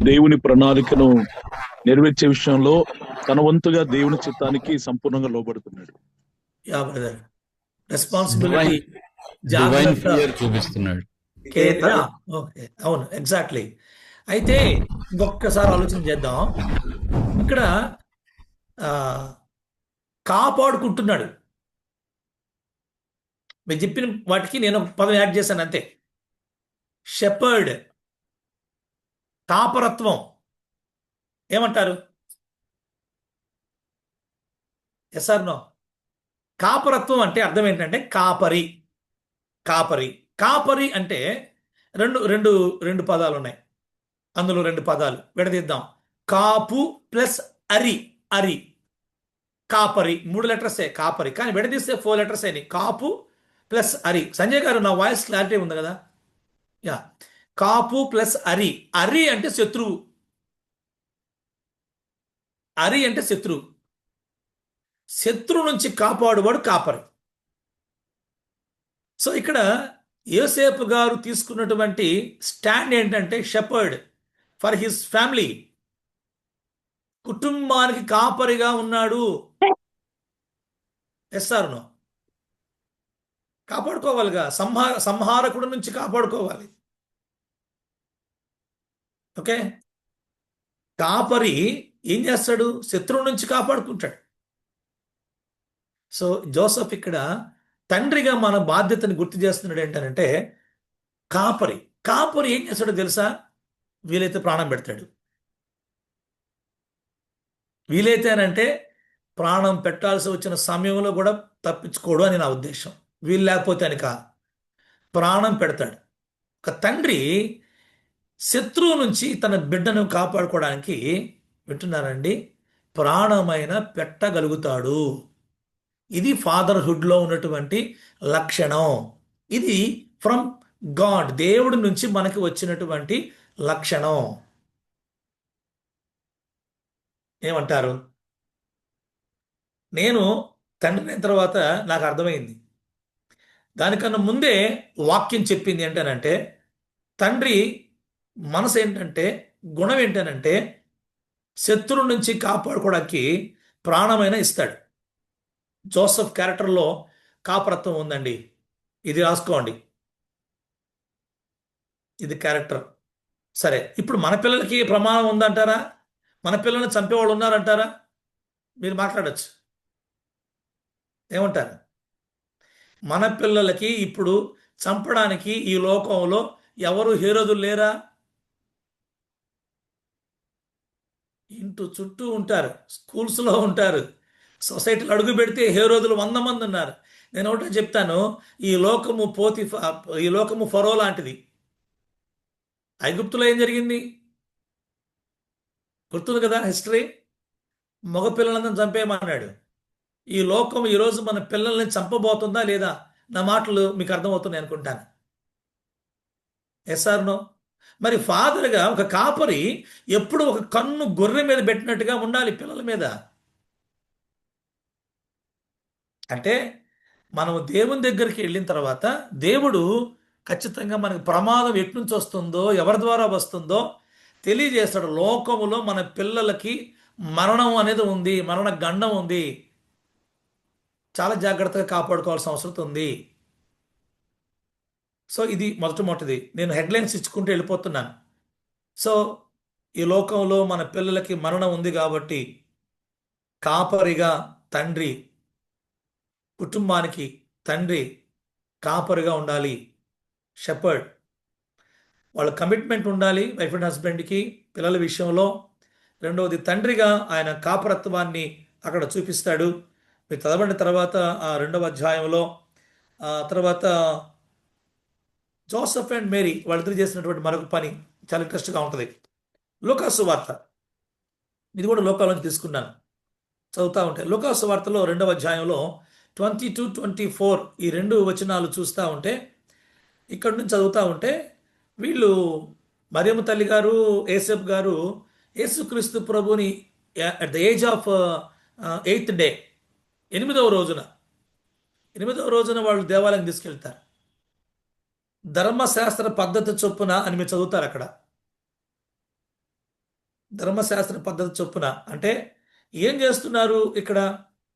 దేవుని ప్రణాళికను నెరవేర్చే విషయంలో తన వంతుగా దేవుని చిత్తానికి సంపూర్ణంగా లోబడుతున్నాడు. Yeah brother. రెస్పాన్సిబిలిటీ, డివైన్ జాగ్రత్త, ఫియర్ చూపిస్తున్నాడు. కేర్. యా, ఓకే, అవును, ఎగ్జాక్ట్లీ. అయితే ఇంకొకసారి ఆలోచన చేద్దాం. ఇక్కడ ఆ, కాపాడుకుంటున్నాడు. మీరు చెప్పిన వాటికి నేను ఒక పదం యాడ్ చేశాను అంతే. షెపర్డ్, కాపరత్వం. ఏమంటారు? Yes or no? కాపరత్వం అంటే అర్థం ఏంటంటే కాపరి. కాపరి కాపరి అంటే రెండు రెండు రెండు పదాలు ఉన్నాయి. అందులో రెండు పదాలు విడదీద్దాం. కాపు ప్లస్ అరి. అరి, కాపరి, 3 లెటర్సే కాపరి, కానీ విడదీస్తే 4 లెటర్స్ అయినాయి. కాపు ప్లస్ అరి. సంజయ్ గారు, నా వాయిస్ క్లారిటీ ఉంది కదా? యా, కాపు ప్లస్ అరి. అరి అంటే శత్రువు. అరి అంటే శత్రువు. శత్రువు నుంచి కాపాడువాడు కాపరి. సో ఇక్కడ యోసేపు గారు తీసుకున్నటువంటి స్టాండ్ ఏంటంటే షెపర్డ్ ఫర్ హిస్ ఫ్యామిలీ. కుటుంబానికి కాపరిగా ఉన్నాడు. Yes or no? కాపాడుకోవాలిగా. సంహారకుడు నుంచి కాపాడుకోవాలి. ఓకే, కాపరి ఏం చేస్తాడు? శత్రువు నుంచి కాపాడుకుంటాడు. సో జోసెఫ్ ఇక్కడ తండ్రిగా మన బాధ్యతని గుర్తు చేస్తున్నాడు. ఏంటంటే కాపరి. కాపరి ఏం చేస్తాడో తెలుసా? వీలైతే ప్రాణం పెడతాడు. వీలైతే అంటే ప్రాణం పెట్టాల్సి వచ్చిన సమయంలో కూడా తప్పించుకోడు అని నా ఉద్దేశం. వీలు లేకపోతే అని కాదు, ప్రాణం పెడతాడు. ఒక తండ్రి శత్రువు నుంచి తన బిడ్డను కాపాడుకోవడానికి, వింటున్నారండి, ప్రాణమైన పెట్టగలుగుతాడు. ఇది ఫాదర్హుడ్లో ఉన్నటువంటి లక్షణం. ఇది ఫ్రమ్ గాడ్, దేవుడి నుంచి మనకి వచ్చినటువంటి లక్షణం. ఏమంటారు? నేను తండ్రి అయిన తర్వాత నాకు అర్థమైంది. దానికన్నా ముందే వాక్యం చెప్పింది ఏంటనంటే, తండ్రి మనసు ఏంటంటే, గుణం ఏంటనంటే, శత్రువు నుంచి కాపాడుకోవడానికి ప్రాణమైన ఇస్తాడు. జోసెఫ్ క్యారెక్టర్లో కాపరత్వం ఉందండి. ఇది రాసుకోండి, ఇది క్యారెక్టర్. సరే, ఇప్పుడు మన పిల్లలకి ప్రమాణం ఉందంటారా? మన పిల్లల్ని చంపేవాళ్ళు ఉన్నారంటారా? మీరు మాట్లాడచ్చు. ఏమంటారు? మన పిల్లలకి ఇప్పుడు చంపడానికి ఈ లోకంలో ఎవరు హీరోదులు లేరా? ఇంటూ చుట్టూ ఉంటారు, స్కూల్స్లో ఉంటారు, సొసైటీలో అడుగు పెడితే హీరోదులు 100 మంది ఉన్నారు. నేను ఒకటే చెప్తాను, ఈ లోకము ఫరో లాంటిది. ఐగుప్తులో ఏం జరిగింది గుర్తుంది కదా, హిస్టరీ. మగ పిల్లలందరిని చంపేయమన్నాడు. ఈ లోకం ఈరోజు మన పిల్లల్ని చంపబోతుందా లేదా? నా మాటలు మీకు అర్థమవుతున్నాయి అనుకుంటాను. Yes or no? మరి ఫాదర్గా ఒక కాపరి ఎప్పుడు ఒక కన్ను గొర్రె మీద పెట్టినట్టుగా ఉండాలి పిల్లల మీద. అంటే మనం దేవుని దగ్గరికి వెళ్ళిన తర్వాత దేవుడు ఖచ్చితంగా మనకి ప్రమాదం ఎట్నుంచి వస్తుందో, ఎవరి ద్వారా వస్తుందో తెలియజేస్తాడు. లోకములో మన పిల్లలకి మరణం అనేది ఉంది, మరణ గండం ఉంది. చాలా జాగ్రత్తగా కాపాడుకోవాల్సిన అవసరం ఉంది. సో ఇది మొట్టమొదటిది. నేను హెడ్లైన్స్ ఇచ్చుకుంటూ వెళ్ళిపోతున్నాను. సో ఈ లోకంలో మన పిల్లలకి మరణం ఉంది కాబట్టి కాపరిగా తండ్రి, కుటుంబానికి తండ్రి కాపరిగా ఉండాలి. షెపర్డ్. వాళ్ళ కమిట్మెంట్ ఉండాలి వైఫ్ అండ్ హస్బెండ్కి పిల్లల విషయంలో. రెండవది, తండ్రిగా ఆయన కాపరత్వాన్ని అక్కడ చూపిస్తాడు. మీరు చదవండి తర్వాత ఆ 2వ అధ్యాయంలో. తర్వాత జోసెఫ్ అండ్ మేరీ వాళ్ళిద్దరు చేసినటువంటి మరొక పని చాలా ఇంట్రెస్ట్గా ఉంటుంది. లూకాసు వార్త, ఇది కూడా లోకాల నుంచి తీసుకున్నాను, చదువుతూ ఉంటే. లూకాసు వార్తలో 2వ అధ్యాయంలో 22-24 ఈ 2 వచనాలు చూస్తూ ఉంటే, ఇక్కడ నుంచి చదువుతూ ఉంటే, వీళ్ళు మరియమ్మ తల్లి గారు, యేసేపు గారు యేసుక్రీస్తు ప్రభుని at the age of 8th day, 8వ రోజున 8వ రోజున వాళ్ళు దేవాలయం తీసుకెళ్తారు. ధర్మశాస్త్ర పద్ధతి చొప్పున అని మీరు చదువుతారు అక్కడ. ధర్మశాస్త్ర పద్ధతి చొప్పున అంటే ఏం చేస్తున్నారు ఇక్కడ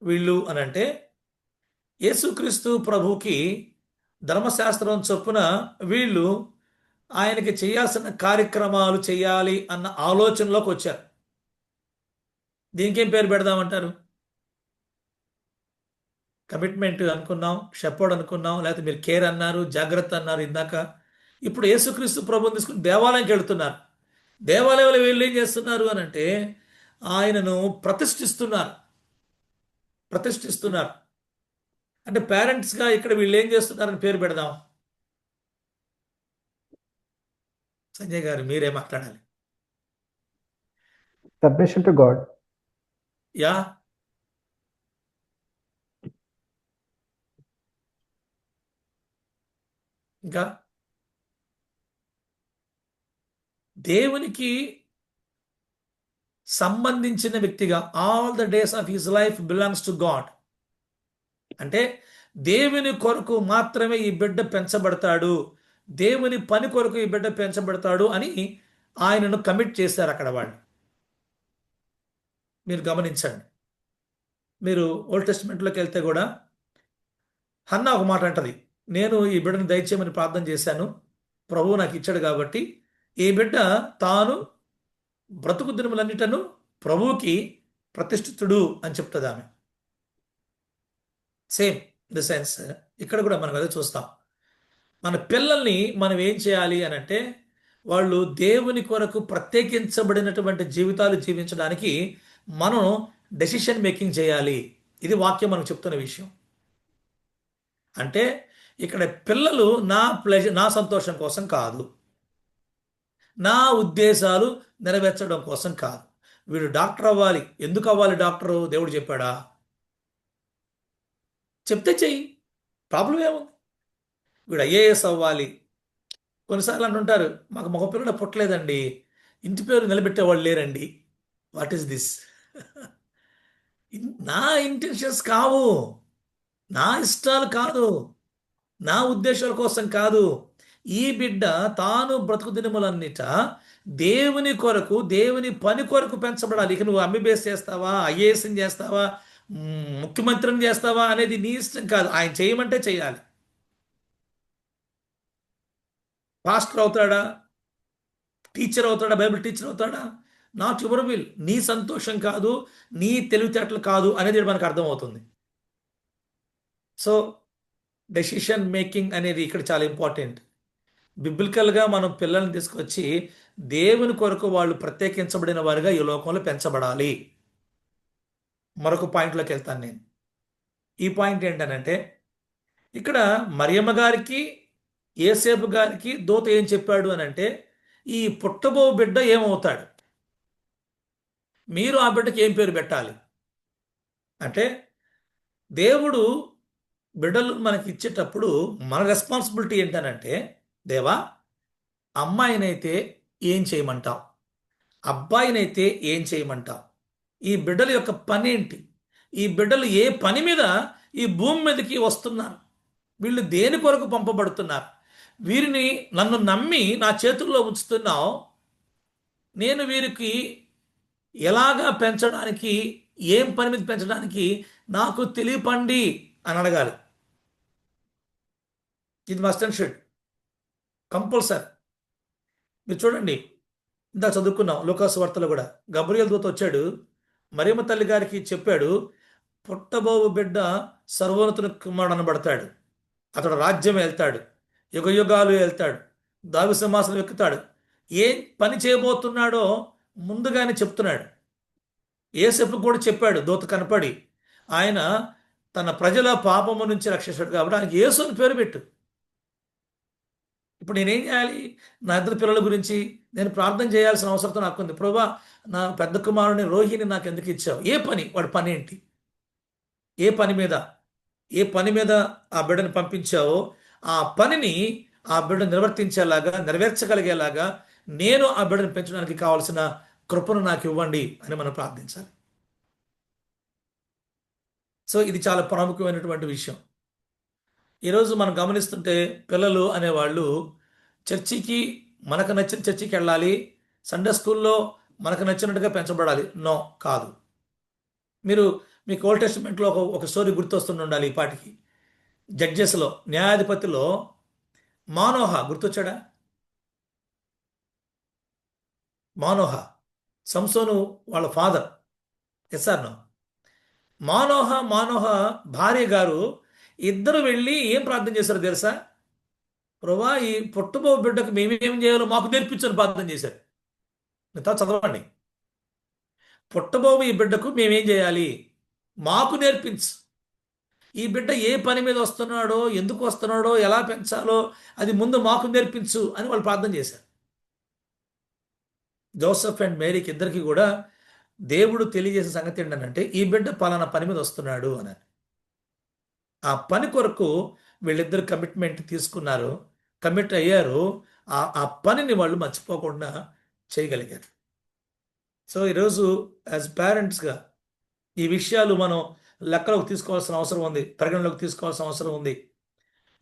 వీళ్ళు అని అంటే, యేసుక్రీస్తు ప్రభుకి ధర్మశాస్త్రం చొప్పున వీళ్ళు ఆయనకి చేయాల్సిన కార్యక్రమాలు చేయాలి అన్న ఆలోచనలోకి వచ్చారు. దీనికి ఏం పేరు పెడదామంటారు? కమిట్మెంట్ అనుకున్నాం, షెపర్డ్ అనుకున్నాం, లేకపోతే మీరు కేర్ అన్నారు, జాగ్రత్త అన్నారు ఇందాక. ఇప్పుడు యేసుక్రీస్తు ప్రభుని తీసుకుని దేవాలయంకి వెళ్తున్నారు. దేవాలయంలో వీళ్ళు ఏం చేస్తున్నారు అని అంటే ఆయనను ప్రతిష్ఠిస్తున్నారు. అంటే పేరెంట్స్గా ఇక్కడ వీళ్ళు ఏం చేస్తున్నారని పేరు పెడదాం. సంజయ్ గారు మీరే మాట్లాడాలి. Submission to God. యా ఇంకా దేవునికి సంబంధించిన వ్యక్తిగా all the days of his life belongs to God. అంటే దేవుని కొరకు మాత్రమే ఈ బిడ్డ పెంచబడతాడు, దేవుని పని కొరకు ఈ బిడ్డ పెంచబడతాడు అని ఆయనను కమిట్ చేశారు అక్కడ వాళ్ళు. మీరు గమనించండి. మీరు ఓల్డ్ టెస్టిమెంట్లోకి వెళ్తే కూడా హన్నా ఒక మాట అంటది, నేను ఈ బిడ్డను దయచేయమని ప్రార్థన చేశాను, ప్రభువు నాకు ఇచ్చాడు కాబట్టి ఈ బిడ్డ తాను బ్రతుకు దినములన్నిటను ప్రభువుకి ప్రతిష్ఠితుడు అని చెప్తుంది ఆమె. సేమ్ ద సెన్స్ ఇక్కడ కూడా మనం అదే చూస్తాం. మన పిల్లల్ని మనం ఏం చేయాలి అని అంటే వాళ్ళు దేవుని కొరకు ప్రత్యేకించబడినటువంటి జీవితాలు జీవించడానికి మనం డెసిషన్ మేకింగ్ చేయాలి. ఇది వాక్యం మనకు చెప్తున్న విషయం. అంటే ఇక్కడ పిల్లలు నా సంతోషం కోసం కాదు, నా ఉద్దేశాలు నెరవేర్చడం కోసం కాదు. వీడు డాక్టర్ అవ్వాలి. ఎందుకు అవ్వాలి డాక్టరు? దేవుడు చెప్పాడా? చెప్తే చెయ్యి, ప్రాబ్లం ఏముంది. వీడు ఐఏఎస్ అవ్వాలి. కొన్నిసార్లు అంటుంటారు, మాకు మగ పిల్లలు పుట్టలేదండి, ఇంటి పేరు నిలబెట్టేవాళ్ళు లేరండి. What is this? నా ఇంటెన్షన్స్ కావు, నా ఇష్టాలు కాదు, నా ఉద్దేశాల కోసం కాదు. ఈ బిడ్డ తాను బ్రతుకు దినములన్నిట దేవుని కొరకు, దేవుని పని కొరకు పెంచబడాలి. ఇక నువ్వు ఎంబీబీఎస్ చేస్తావా, ఐఏఎస్ని చేస్తావా, ముఖ్యమంత్రిని చేస్తావా అనేది నీ ఇష్టం కాదు. ఆయన చేయమంటే చేయాలి. పాస్టర్ అవుతాడా, టీచర్ అవుతాడా, బైబిల్ టీచర్ అవుతాడా, నాట్ యువర్ విల్. నీ సంతోషం కాదు, నీ తెలివితేటలు కాదు అనేది మనకు అర్థమవుతుంది. సో డెసిషన్ మేకింగ్ అనేది ఇక్కడ చాలా ఇంపార్టెంట్. బిబ్లికల్గా మనం పిల్లల్ని తీసుకొచ్చి దేవుని కొరకు వాళ్ళు ప్రత్యేకించబడిన వారిగా ఈ లోకంలో పెంచబడాలి. మరొక పాయింట్లోకి వెళ్తాను నేను. ఈ పాయింట్ ఏంటనంటే ఇక్కడ మరియమ్మ గారికి, యేసేపు గారికి దూత ఏం చెప్పాడు అని అంటే, ఈ పుట్టబో బిడ్డ ఏమవుతాడు, మీరు ఆ బిడ్డకి ఏం పేరు పెట్టాలి అంటే, దేవుడు బిడ్డలు మనకి ఇచ్చేటప్పుడు మన రెస్పాన్సిబిలిటీ ఏంటనంటే, దేవా అమ్మాయినైతే ఏం చేయమంటావు, అబ్బాయినైతే ఏం చేయమంటావు, ఈ బిడ్డల యొక్క పని ఏంటి, ఈ బిడ్డలు ఏ పని మీద ఈ భూమి మీదకి వస్తున్నారు, వీళ్ళు దేని కొరకు పంపబడుతున్నారు, వీరిని నన్ను నమ్మి నా చేతుల్లో ఉంచుతున్నావు, నేను వీరికి ఎలాగా పెంచడానికి, ఏం పని మీద పెంచడానికి నాకు తెలియపండి అని అడగాలి. ఇది మస్ట్ అండ్ షుడ్, కంపల్సరీ. మీరు చూడండి, ఇందా చదువుకున్నాం లూకాసు వార్తలో కూడా, గబ్రియల్ దూత వచ్చాడు, మరియమ్మ తల్లి గారికి చెప్పాడు, పుట్టబోవు బిడ్డ సర్వోన్నతుని కుమారుడు అనబడతాడు, అతడు రాజ్యం వెళ్తాడు, యుగ యుగాలు వెళ్తాడు, దావీదు సింహాసనం ఎక్కుతాడు. ఏం పని చేయబోతున్నాడో ముందుగానే చెప్తున్నాడు. యేసేపు కూడా చెప్పాడు దూత కనపడి, ఆయన తన ప్రజల పాపము నుంచి రక్షిస్తాడు కాబట్టి ఆయనకి యేసు అని పేరు పెట్టు. ఇప్పుడు నేనేం చేయాలి? నా ఇద్దరు పిల్లల గురించి నేను ప్రార్థన చేయాల్సిన అవసరం నాకు ఉంది. ప్రభువా, నా పెద్ద కుమారుని రోహిణి నాకు ఎందుకు ఇచ్చావు? ఏ పని, వాడి పని ఏంటి, ఏ పని మీద ఆ బిడ్డను పంపించావో ఆ పనిని ఆ బిడ్డ నిర్వర్తించేలాగా, నెరవేర్చగలిగేలాగా నేను ఆ బిడ్డను పెంచడానికి కావాల్సిన కృపను నాకు ఇవ్వండి అని మనం ప్రార్థించాలి. సో ఇది చాలా ప్రాముఖ్యమైనటువంటి విషయం. ఈరోజు మనం గమనిస్తుంటే పిల్లలు అనేవాళ్ళు చర్చికి మనకు నచ్చిన చర్చికి వెళ్ళాలి, సండే స్కూల్లో మనకు నచ్చినట్టుగా పెంచబడాలి. నో, కాదు. మీరు మీకు ఓల్డ్ టెస్టిమెంట్లో ఒక స్టోరీ గుర్తొస్తుండి ఉండాలి ఈ పాటికి. జడ్జెస్లో, న్యాయాధిపతిలో మానోహ గుర్తొచ్చాడా? మానోహ, సంసోను వాళ్ళ father. Yes or no? Manoah భార్య గారు ఇద్దరు వెళ్ళి ఏం ప్రార్థన చేశారు తెలుసా? ప్రభా, ఈ పుట్టబో బిడ్డకు మేమేం చేయాలో మాకు నేర్పించని ప్రార్థన చేశారు. మిగతా చదవండి. పుట్టబోవు ఈ బిడ్డకు మేమేం చేయాలి, మాకు నేర్పించు. ఈ బిడ్డ ఏ పని మీద వస్తున్నాడో, ఎందుకు వస్తున్నాడో, ఎలా పెంచాలో అది ముందు మాకు నేర్పించు అని వాళ్ళు ప్రార్థన చేశారు. జోసెఫ్ అండ్ మేరీకి ఇద్దరికి కూడా దేవుడు తెలియజేసే సంగతి ఏంటంటే ఈ బిడ్డ పలానా పని మీద వస్తున్నాడు అని. ఆ పని కొరకు వీళ్ళిద్దరు కమిట్మెంట్ తీసుకున్నారు, కమిట్ అయ్యారు. ఆ పనిని వాళ్ళు మర్చిపోకుండా చేయగలిగారు. సో ఈరోజు యాజ్ పేరెంట్స్గా ఈ విషయాలు మనం లెక్కలోకి తీసుకోవాల్సిన అవసరం ఉంది, పరిగణలోకి తీసుకోవాల్సిన అవసరం ఉంది.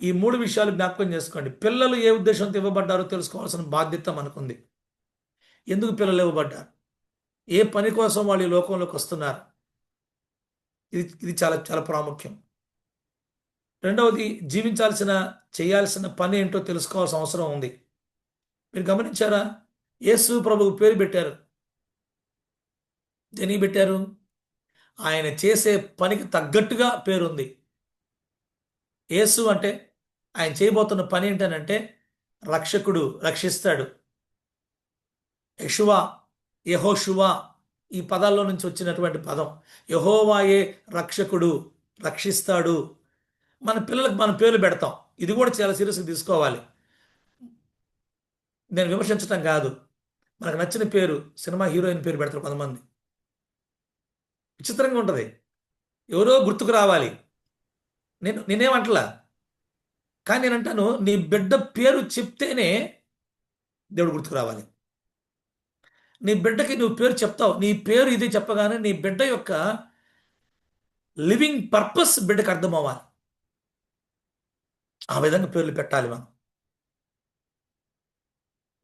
ఈ 3 విషయాలు జ్ఞాపకం చేసుకోండి. పిల్లలు ఏ ఉద్దేశంతో ఇవ్వబడ్డారో తెలుసుకోవాల్సిన బాధ్యత మనకుంది. ఎందుకు పిల్లలు ఇవ్వబడ్డారు, ఏ పని కోసం వాళ్ళు ఈ లోకంలోకి వస్తున్నారు, ఇది చాలా చాలా ప్రాముఖ్యం. రెండవది, చేయాల్సిన పని ఏంటో తెలుసుకోవాల్సిన అవసరం ఉంది. మీరు గమనించారా? యేసు ప్రభువు పేరు పెట్టారు. దేనికి పెట్టారు? ఆయన చేసే పనికి తగ్గట్టుగా పేరుంది. యేసు అంటే ఆయన చేయబోతున్న పని ఏంటనంటే రక్షకుడు, రక్షిస్తాడు. యెషువా, యెహోషువా ఈ పదాల్లో నుంచి వచ్చినటువంటి పదం. యెహోవాయే రక్షకుడు, రక్షిస్తాడు. మన పిల్లలకు మనం పేర్లు పెడతాం, ఇది కూడా చాలా సీరియస్గా తీసుకోవాలి. నేను విమర్శించటం కాదు, మనకు నచ్చిన పేరు, సినిమా హీరోయిన్ పేరు పెడతారు కొంతమంది. విచిత్రంగా ఉంటుంది, ఎవరో గుర్తుకు రావాలి. నేనేమంటలా, కానీ నేను అంటాను నీ బిడ్డ పేరు చెప్తేనే దేవుడు గుర్తుకు రావాలి. నీ బిడ్డకి నువ్వు పేరు చెప్తావు, నీ పేరు ఇది చెప్పగానే నీ బిడ్డ యొక్క లివింగ్ పర్పస్ బిడ్డకు అర్థం అవ్వాలి. ఆ విధంగా పేర్లు పెట్టాలి, మనం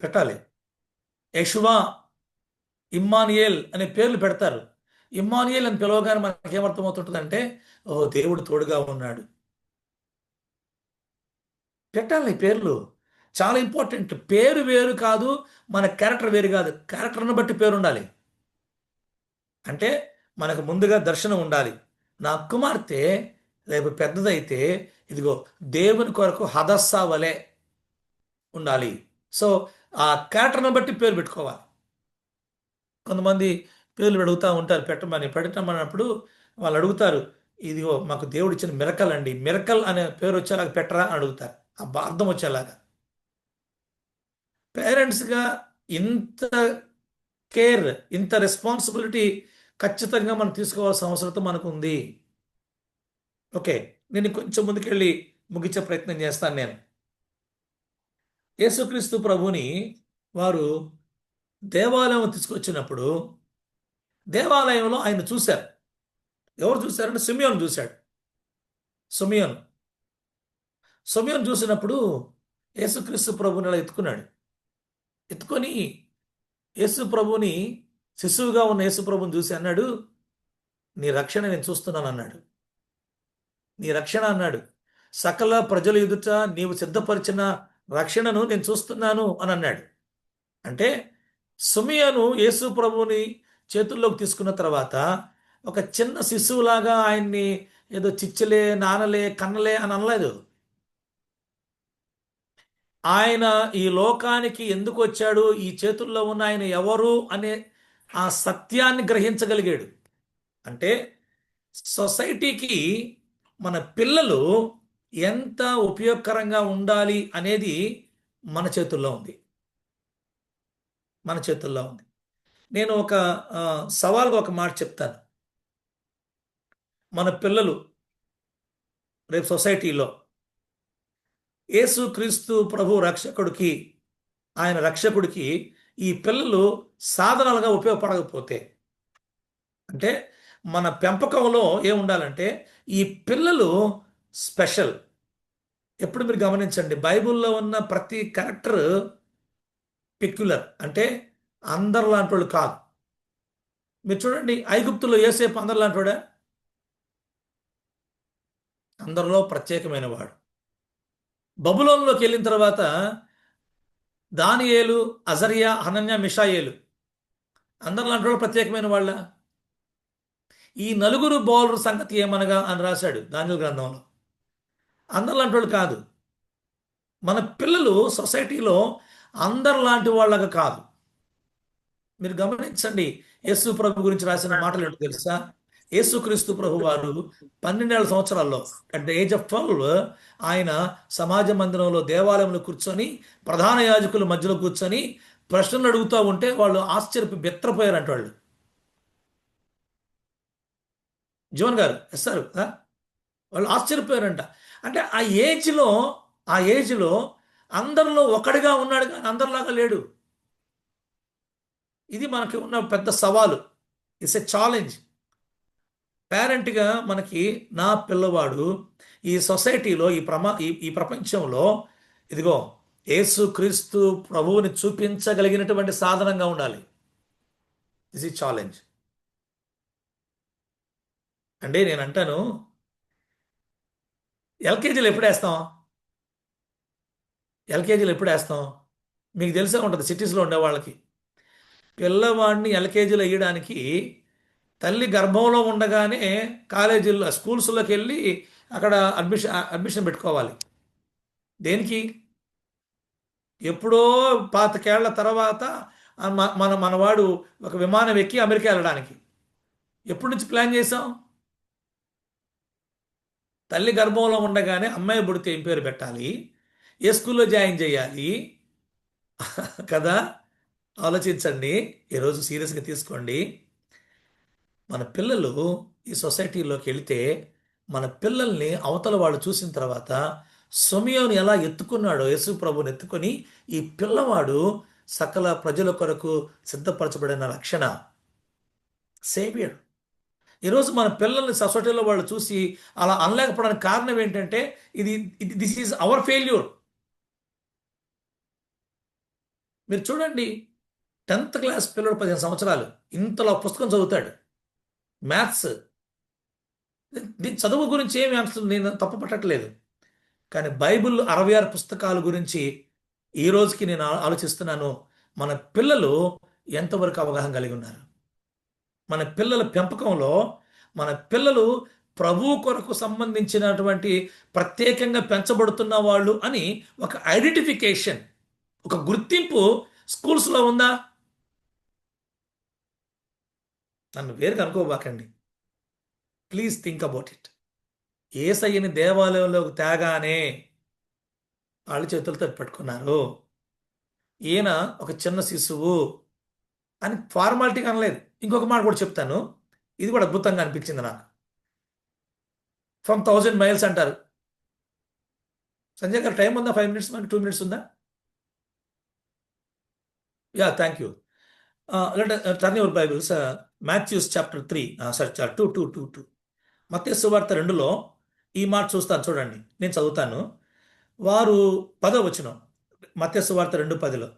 పెట్టాలి. యెషువా, ఇమ్మానుయేల్ అనే పేర్లు పెడతారు. ఇమ్మానుయేల్ అని పిలవగానే మనకి ఏమర్థమవుతుంటుందంటే, ఓ దేవుడు తోడుగా ఉన్నాడు. పెట్టాలి పేర్లు, చాలా ఇంపార్టెంట్. పేరు వేరు కాదు, మన క్యారెక్టర్ వేరు కాదు. క్యారెక్టర్ని బట్టి పేరు ఉండాలి. అంటే మనకు ముందుగా దర్శనం ఉండాలి. నా కుమార్తె రేపు పెద్దదైతే ఇదిగో దేవుని కొరకు హదస్సా వలె ఉండాలి. సో ఆ క్యారెక్టర్ని బట్టి పేరు పెట్టుకోవాలి. కొంతమంది పేర్లు అడుగుతూ ఉంటారు పెట్టమన్నప్పుడు వాళ్ళు అడుగుతారు, ఇదిగో మాకు దేవుడు ఇచ్చిన మిరకల్ అండి, మిరకల్ అనే పేరు వచ్చేలాగా పెట్టరా అని అడుగుతారు, అర్థం వచ్చేలాగా. పేరెంట్స్గా ఇంత కేర్, ఇంత రెస్పాన్సిబిలిటీ ఖచ్చితంగా మనం తీసుకోవాల్సిన అవసరం మనకు ఉంది. ఓకే, నేను కొంచెం ముందుకెళ్ళి ముగించే ప్రయత్నం చేస్తాను. నేను యేసుక్రీస్తు ప్రభుని వారు దేవాలయం తీసుకొచ్చినప్పుడు దేవాలయంలో ఆయన చూశారు. ఎవరు చూశారంటే సిమియోను చూశాడు. సిమియోను చూసినప్పుడు యేసుక్రీస్తు ప్రభుని అలా ఎత్తుకొని యేసు ప్రభుని, శిశువుగా ఉన్న యేసు ప్రభుని చూసి అన్నాడు, నీ రక్షణ నేను చూస్తున్నాను అన్నాడు. నీ రక్షణ అన్నాడు, సకల ప్రజల ఎదుట నీవు సిద్ధపరిచిన రక్షణను నేను చూస్తున్నాను అని అన్నాడు. అంటే సిమియోను యేసు ప్రభుని చేతుల్లోకి తీసుకున్న తర్వాత ఒక చిన్న శిశువులాగా ఆయన్ని ఏదో చిచ్చలే, నానలే, కన్నలే అని అనలేదు. ఆయన ఈ లోకానికి ఎందుకు వచ్చాడు, ఈ చేతుల్లో ఉన్న ఆయన ఎవరు అనే ఆ సత్యాన్ని గ్రహించగలిగాడు. అంటే సొసైటీకి మన పిల్లలు ఎంత ఉపయోగకరంగా ఉండాలి అనేది మన చేతుల్లో ఉంది. నేను ఒక సవాల్గా ఒక మాట చెప్తాను. మన పిల్లలు రేపు సొసైటీలో యేసుక్రీస్తు ప్రభు ఆయన రక్షకుడికి ఈ పిల్లలు సాధనాలుగా ఉపయోగపడకపోతే, అంటే మన పెంపకంలో ఏముండాలంటే ఈ పిల్లలు స్పెషల్, ఎప్పుడు మీరు గమనించండి, బైబిల్లో ఉన్న ప్రతి క్యారెక్టర్ పెక్యులర్, అంటే అందరు లాంటి వాళ్ళు కాదు. మీరు చూడండి, ఐగుప్తులో యోసేపు అందరు లాంటి వాడా? అందరిలో ప్రత్యేకమైన వాడు. బబులోన్లోకి వెళ్ళిన తర్వాత దానియేలు, అజర్యా, హనన్యా, మిషాయేలు అందరు లాంటి వాళ్ళు ప్రత్యేకమైన వాళ్ళ? ఈ నలుగురు బౌలర్ సంగతి ఏమనగా అని రాశాడు దానియేలు గ్రంథంలో. అందరు లాంటి వాళ్ళు కాదు. మన పిల్లలు సొసైటీలో అందరు లాంటి వాళ్ళగా కాదు. మీరు గమనించండి, యేసు ప్రభు గురించి రాసిన మాటలు ఏంటో తెలుసా? యేసుక్రీస్తు ప్రభు వారు 12 సంవత్సరాల్లో, అట్ ద ఏజ్ ఆఫ్ 12, ఆయన సమాజ మందిరంలో దేవాలయంలో కూర్చొని ప్రధాన యాజకుల మధ్యలో కూర్చొని ప్రశ్నలు అడుగుతూ ఉంటే వాళ్ళు ఆశ్చర్యపోయి బెత్తరపోయారంట వాళ్ళు. జోన్ గారు, ఎస్ సార్, వాళ్ళు ఆశ్చర్యపోయారంట. అంటే ఆ ఏజ్లో అందరిలో ఒకడిగా ఉన్నాడు, కానీ అందరిలాగా లేడు. ఇది మనకి ఉన్న పెద్ద సవాలు. It's a challenge. పేరెంట్గా మనకి, నా పిల్లవాడు ఈ సొసైటీలో, ఈ ప్రపంచంలో ఇదిగో యేసుక్రీస్తు ప్రభువుని చూపించగలిగినటువంటి సాధనంగా ఉండాలి. This is challenge. అంటే నేను అంటాను, ఎల్కేజీలో ఎప్పుడు వేస్తాం? మీకు తెలిసే ఉంటుంది సిటీస్లో ఉండే వాళ్ళకి. పిల్లవాడిని ఎల్కేజీలో వేయడానికి తల్లి గర్భంలో ఉండగానే కాలేజీల్లో, స్కూల్స్లోకి వెళ్ళి అక్కడ అడ్మిషన్ పెట్టుకోవాలి. దేనికి? ఎప్పుడో 25 ఏళ్ల తర్వాత మనవాడు ఒక విమానం ఎక్కి అమెరికా వెళ్ళడానికి. ఎప్పటి నుంచి ప్లాన్ చేసాం? తల్లి గర్భంలో ఉండగానే అమ్మాయి పుడితే ఏం పేరు పెట్టాలి, ఏ స్కూల్లో జాయిన్ చేయాలి కదా? ఆలోచించండి. ఈరోజు సీరియస్గా తీసుకోండి. మన పిల్లలు ఈ సొసైటీలోకి వెళితే మన పిల్లల్ని అవతల వాళ్ళు చూసిన తర్వాత సొమియోను ఎలా ఎత్తుకున్నాడో, యేసు ప్రభుని ఎత్తుకొని, ఈ పిల్లవాడు సకల ప్రజల కొరకు సిద్ధపరచబడిన రక్షణ సేవియర్. ఈరోజు మన పిల్లల్ని సొసైటీలో వాళ్ళు చూసి అలా అనలేకపోవడానికి కారణం ఏంటంటే దిస్ ఈజ్ అవర్ ఫెయిల్యూర్. మీరు చూడండి, 10th క్లాస్ పిల్లడు 15 సంవత్సరాలు ఇంతలో పుస్తకం చదువుతాడు, మ్యాథ్స్. చదువు గురించి ఏమి నేను తప్పు పట్టట్లేదు, కానీ బైబిల్ 66 పుస్తకాల గురించి ఈ రోజుకి నేను ఆలోచిస్తున్నాను. మన పిల్లలు ఎంతవరకు అవగాహన కలిగి ఉన్నారు? మన పిల్లల పెంపకంలో మన పిల్లలు ప్రభు కొరకు సంబంధించినటువంటి ప్రత్యేకంగా పెంచబడుతున్న వాళ్ళు అని ఒక ఐడెంటిఫికేషన్, ఒక గుర్తింపు స్కూల్స్లో ఉందా? నన్ను వేరుగా అనుకోబాకండి, ప్లీజ్ థింక్ అబౌట్ ఇట్. యేసయ్యని దేవాలయంలోకి తేగానే వాళ్ళు చేతులతో పట్టుకున్నారు. ఈయన ఒక చిన్న శిశువు అని ఫార్మాలిటీగా అనలేదు. ఇంకొక మాట కూడా చెప్తాను, ఇది కూడా అద్భుతంగా అనిపించింది నాకు. ఫ్రమ్ 1000 మైల్స్ అంటారు. సంజయ్ గారు, టైం ఉందా? 5 minutes, 2 minutes ఉందా? Yeah, thank you. Turn your Bibles, Matthews chapter 3, 2. మత్తయి సువార్త 2లో ఈ మాట చూస్తాను, చూడండి, నేను చదువుతాను. వారు 10వ వచనం, మత్తయి సువార్త 2:10లో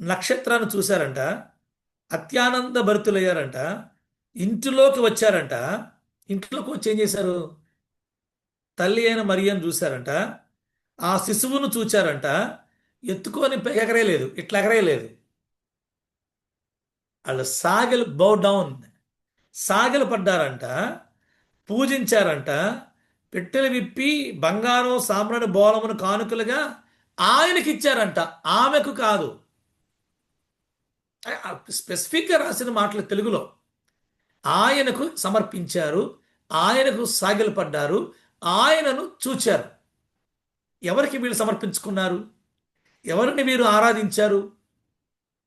నక్షత్రాన్ని చూశారంట, అత్యానంద భరితులయ్యారంట, ఇంటిలోకి వచ్చారంట. ఇంట్లోకి వచ్చి ఏం చేశారు? తల్లి అయిన మరియను చూశారంట, ఆ శిశువును చూచారంట. ఎత్తుకొని ఎగరేయలేదు, ఇట్లా ఎగరేయలేదు. వాళ్ళు బౌ డౌన్, సాగిలు పడ్డారంట, పూజించారంట, పెట్టెలు విప్పి బంగారం, సామ్రాణి, బోలమును కానుకలుగా ఆయనకి ఇచ్చారంట, ఆమెకు కాదు. స్పెసిఫిక్గా రాసిన మాటలు తెలుగులో. ఆయనకు సమర్పించారు, ఆయనకు సాగిలు పడ్డారు, ఆయనను చూచారు. ఎవరికి వీళ్ళు సమర్పించుకున్నారు? ఎవరిని వీరు ఆరాధించారు?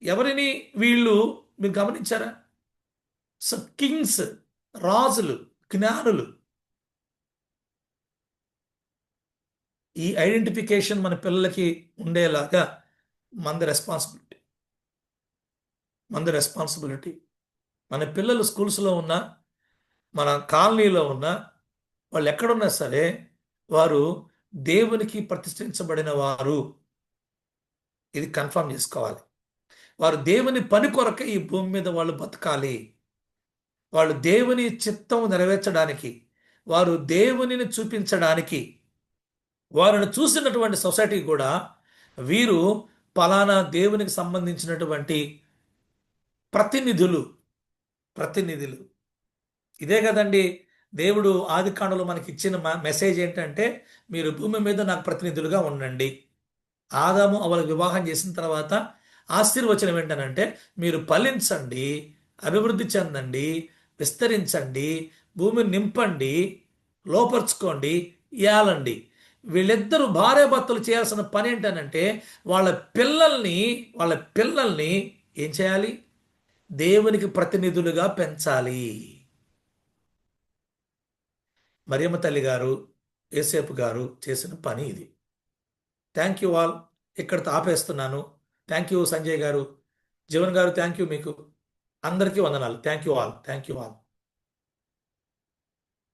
ఎవరిని వీళ్ళు మీరు గమనించారా? సో కింగ్స్, రాజులు, జ్ఞానులు. ఈ ఐడెంటిఫికేషన్ మన పిల్లలకి ఉండేలాగా మనది రెస్పాన్సిబిలిటీ. మన పిల్లలు స్కూల్స్లో ఉన్నా, మన కాలనీలో ఉన్నా, వాళ్ళు ఎక్కడున్నా సరే, వారు దేవునికి ప్రతిష్ఠించబడిన వారు. ఇది కన్ఫర్మ్ చేసుకోవాలి. వారు దేవుని పని కొరకే ఈ భూమి మీద వాళ్ళు బతకాలి. వాళ్ళు దేవుని చిత్తం నెరవేర్చడానికి, వారు దేవునిని చూపించడానికి, వారిని చూసినటువంటి సొసైటీ కూడా వీరు పలానా దేవునికి సంబంధించినటువంటి ప్రతినిధులు. ప్రతినిధులు ఇదే కదండి దేవుడు ఆదికాండలో మనకి ఇచ్చిన మెసేజ్ ఏంటంటే, మీరు భూమి మీద నాకు ప్రతినిధులుగా ఉండండి. ఆదాము అవలకు వివాహం చేసిన తర్వాత ఆశీర్వచనం ఏంటనంటే, మీరు ఫలించండి, అభివృద్ధి చెందండి, విస్తరించండి, భూమిని నింపండి, లోపరుచుకోండి, ఏలండి. వీళ్ళిద్దరూ భార్యాభర్తలు చేయాల్సిన పని ఏంటనంటే, వాళ్ళ పిల్లల్ని ఏం చేయాలి? దేవునికి ప్రతినిధులుగా పెంచాలి. మరియమ్మ తల్లి గారు, యేసేపు గారు చేసిన పని ఇది. Thank you all. ఇక్కడితో ఆపేస్తున్నాను. థ్యాంక్ యూ సంజయ్ గారు, జీవన్ గారు, థ్యాంక్ యూ. మీకు అందరికీ వందనాలు. Thank you all.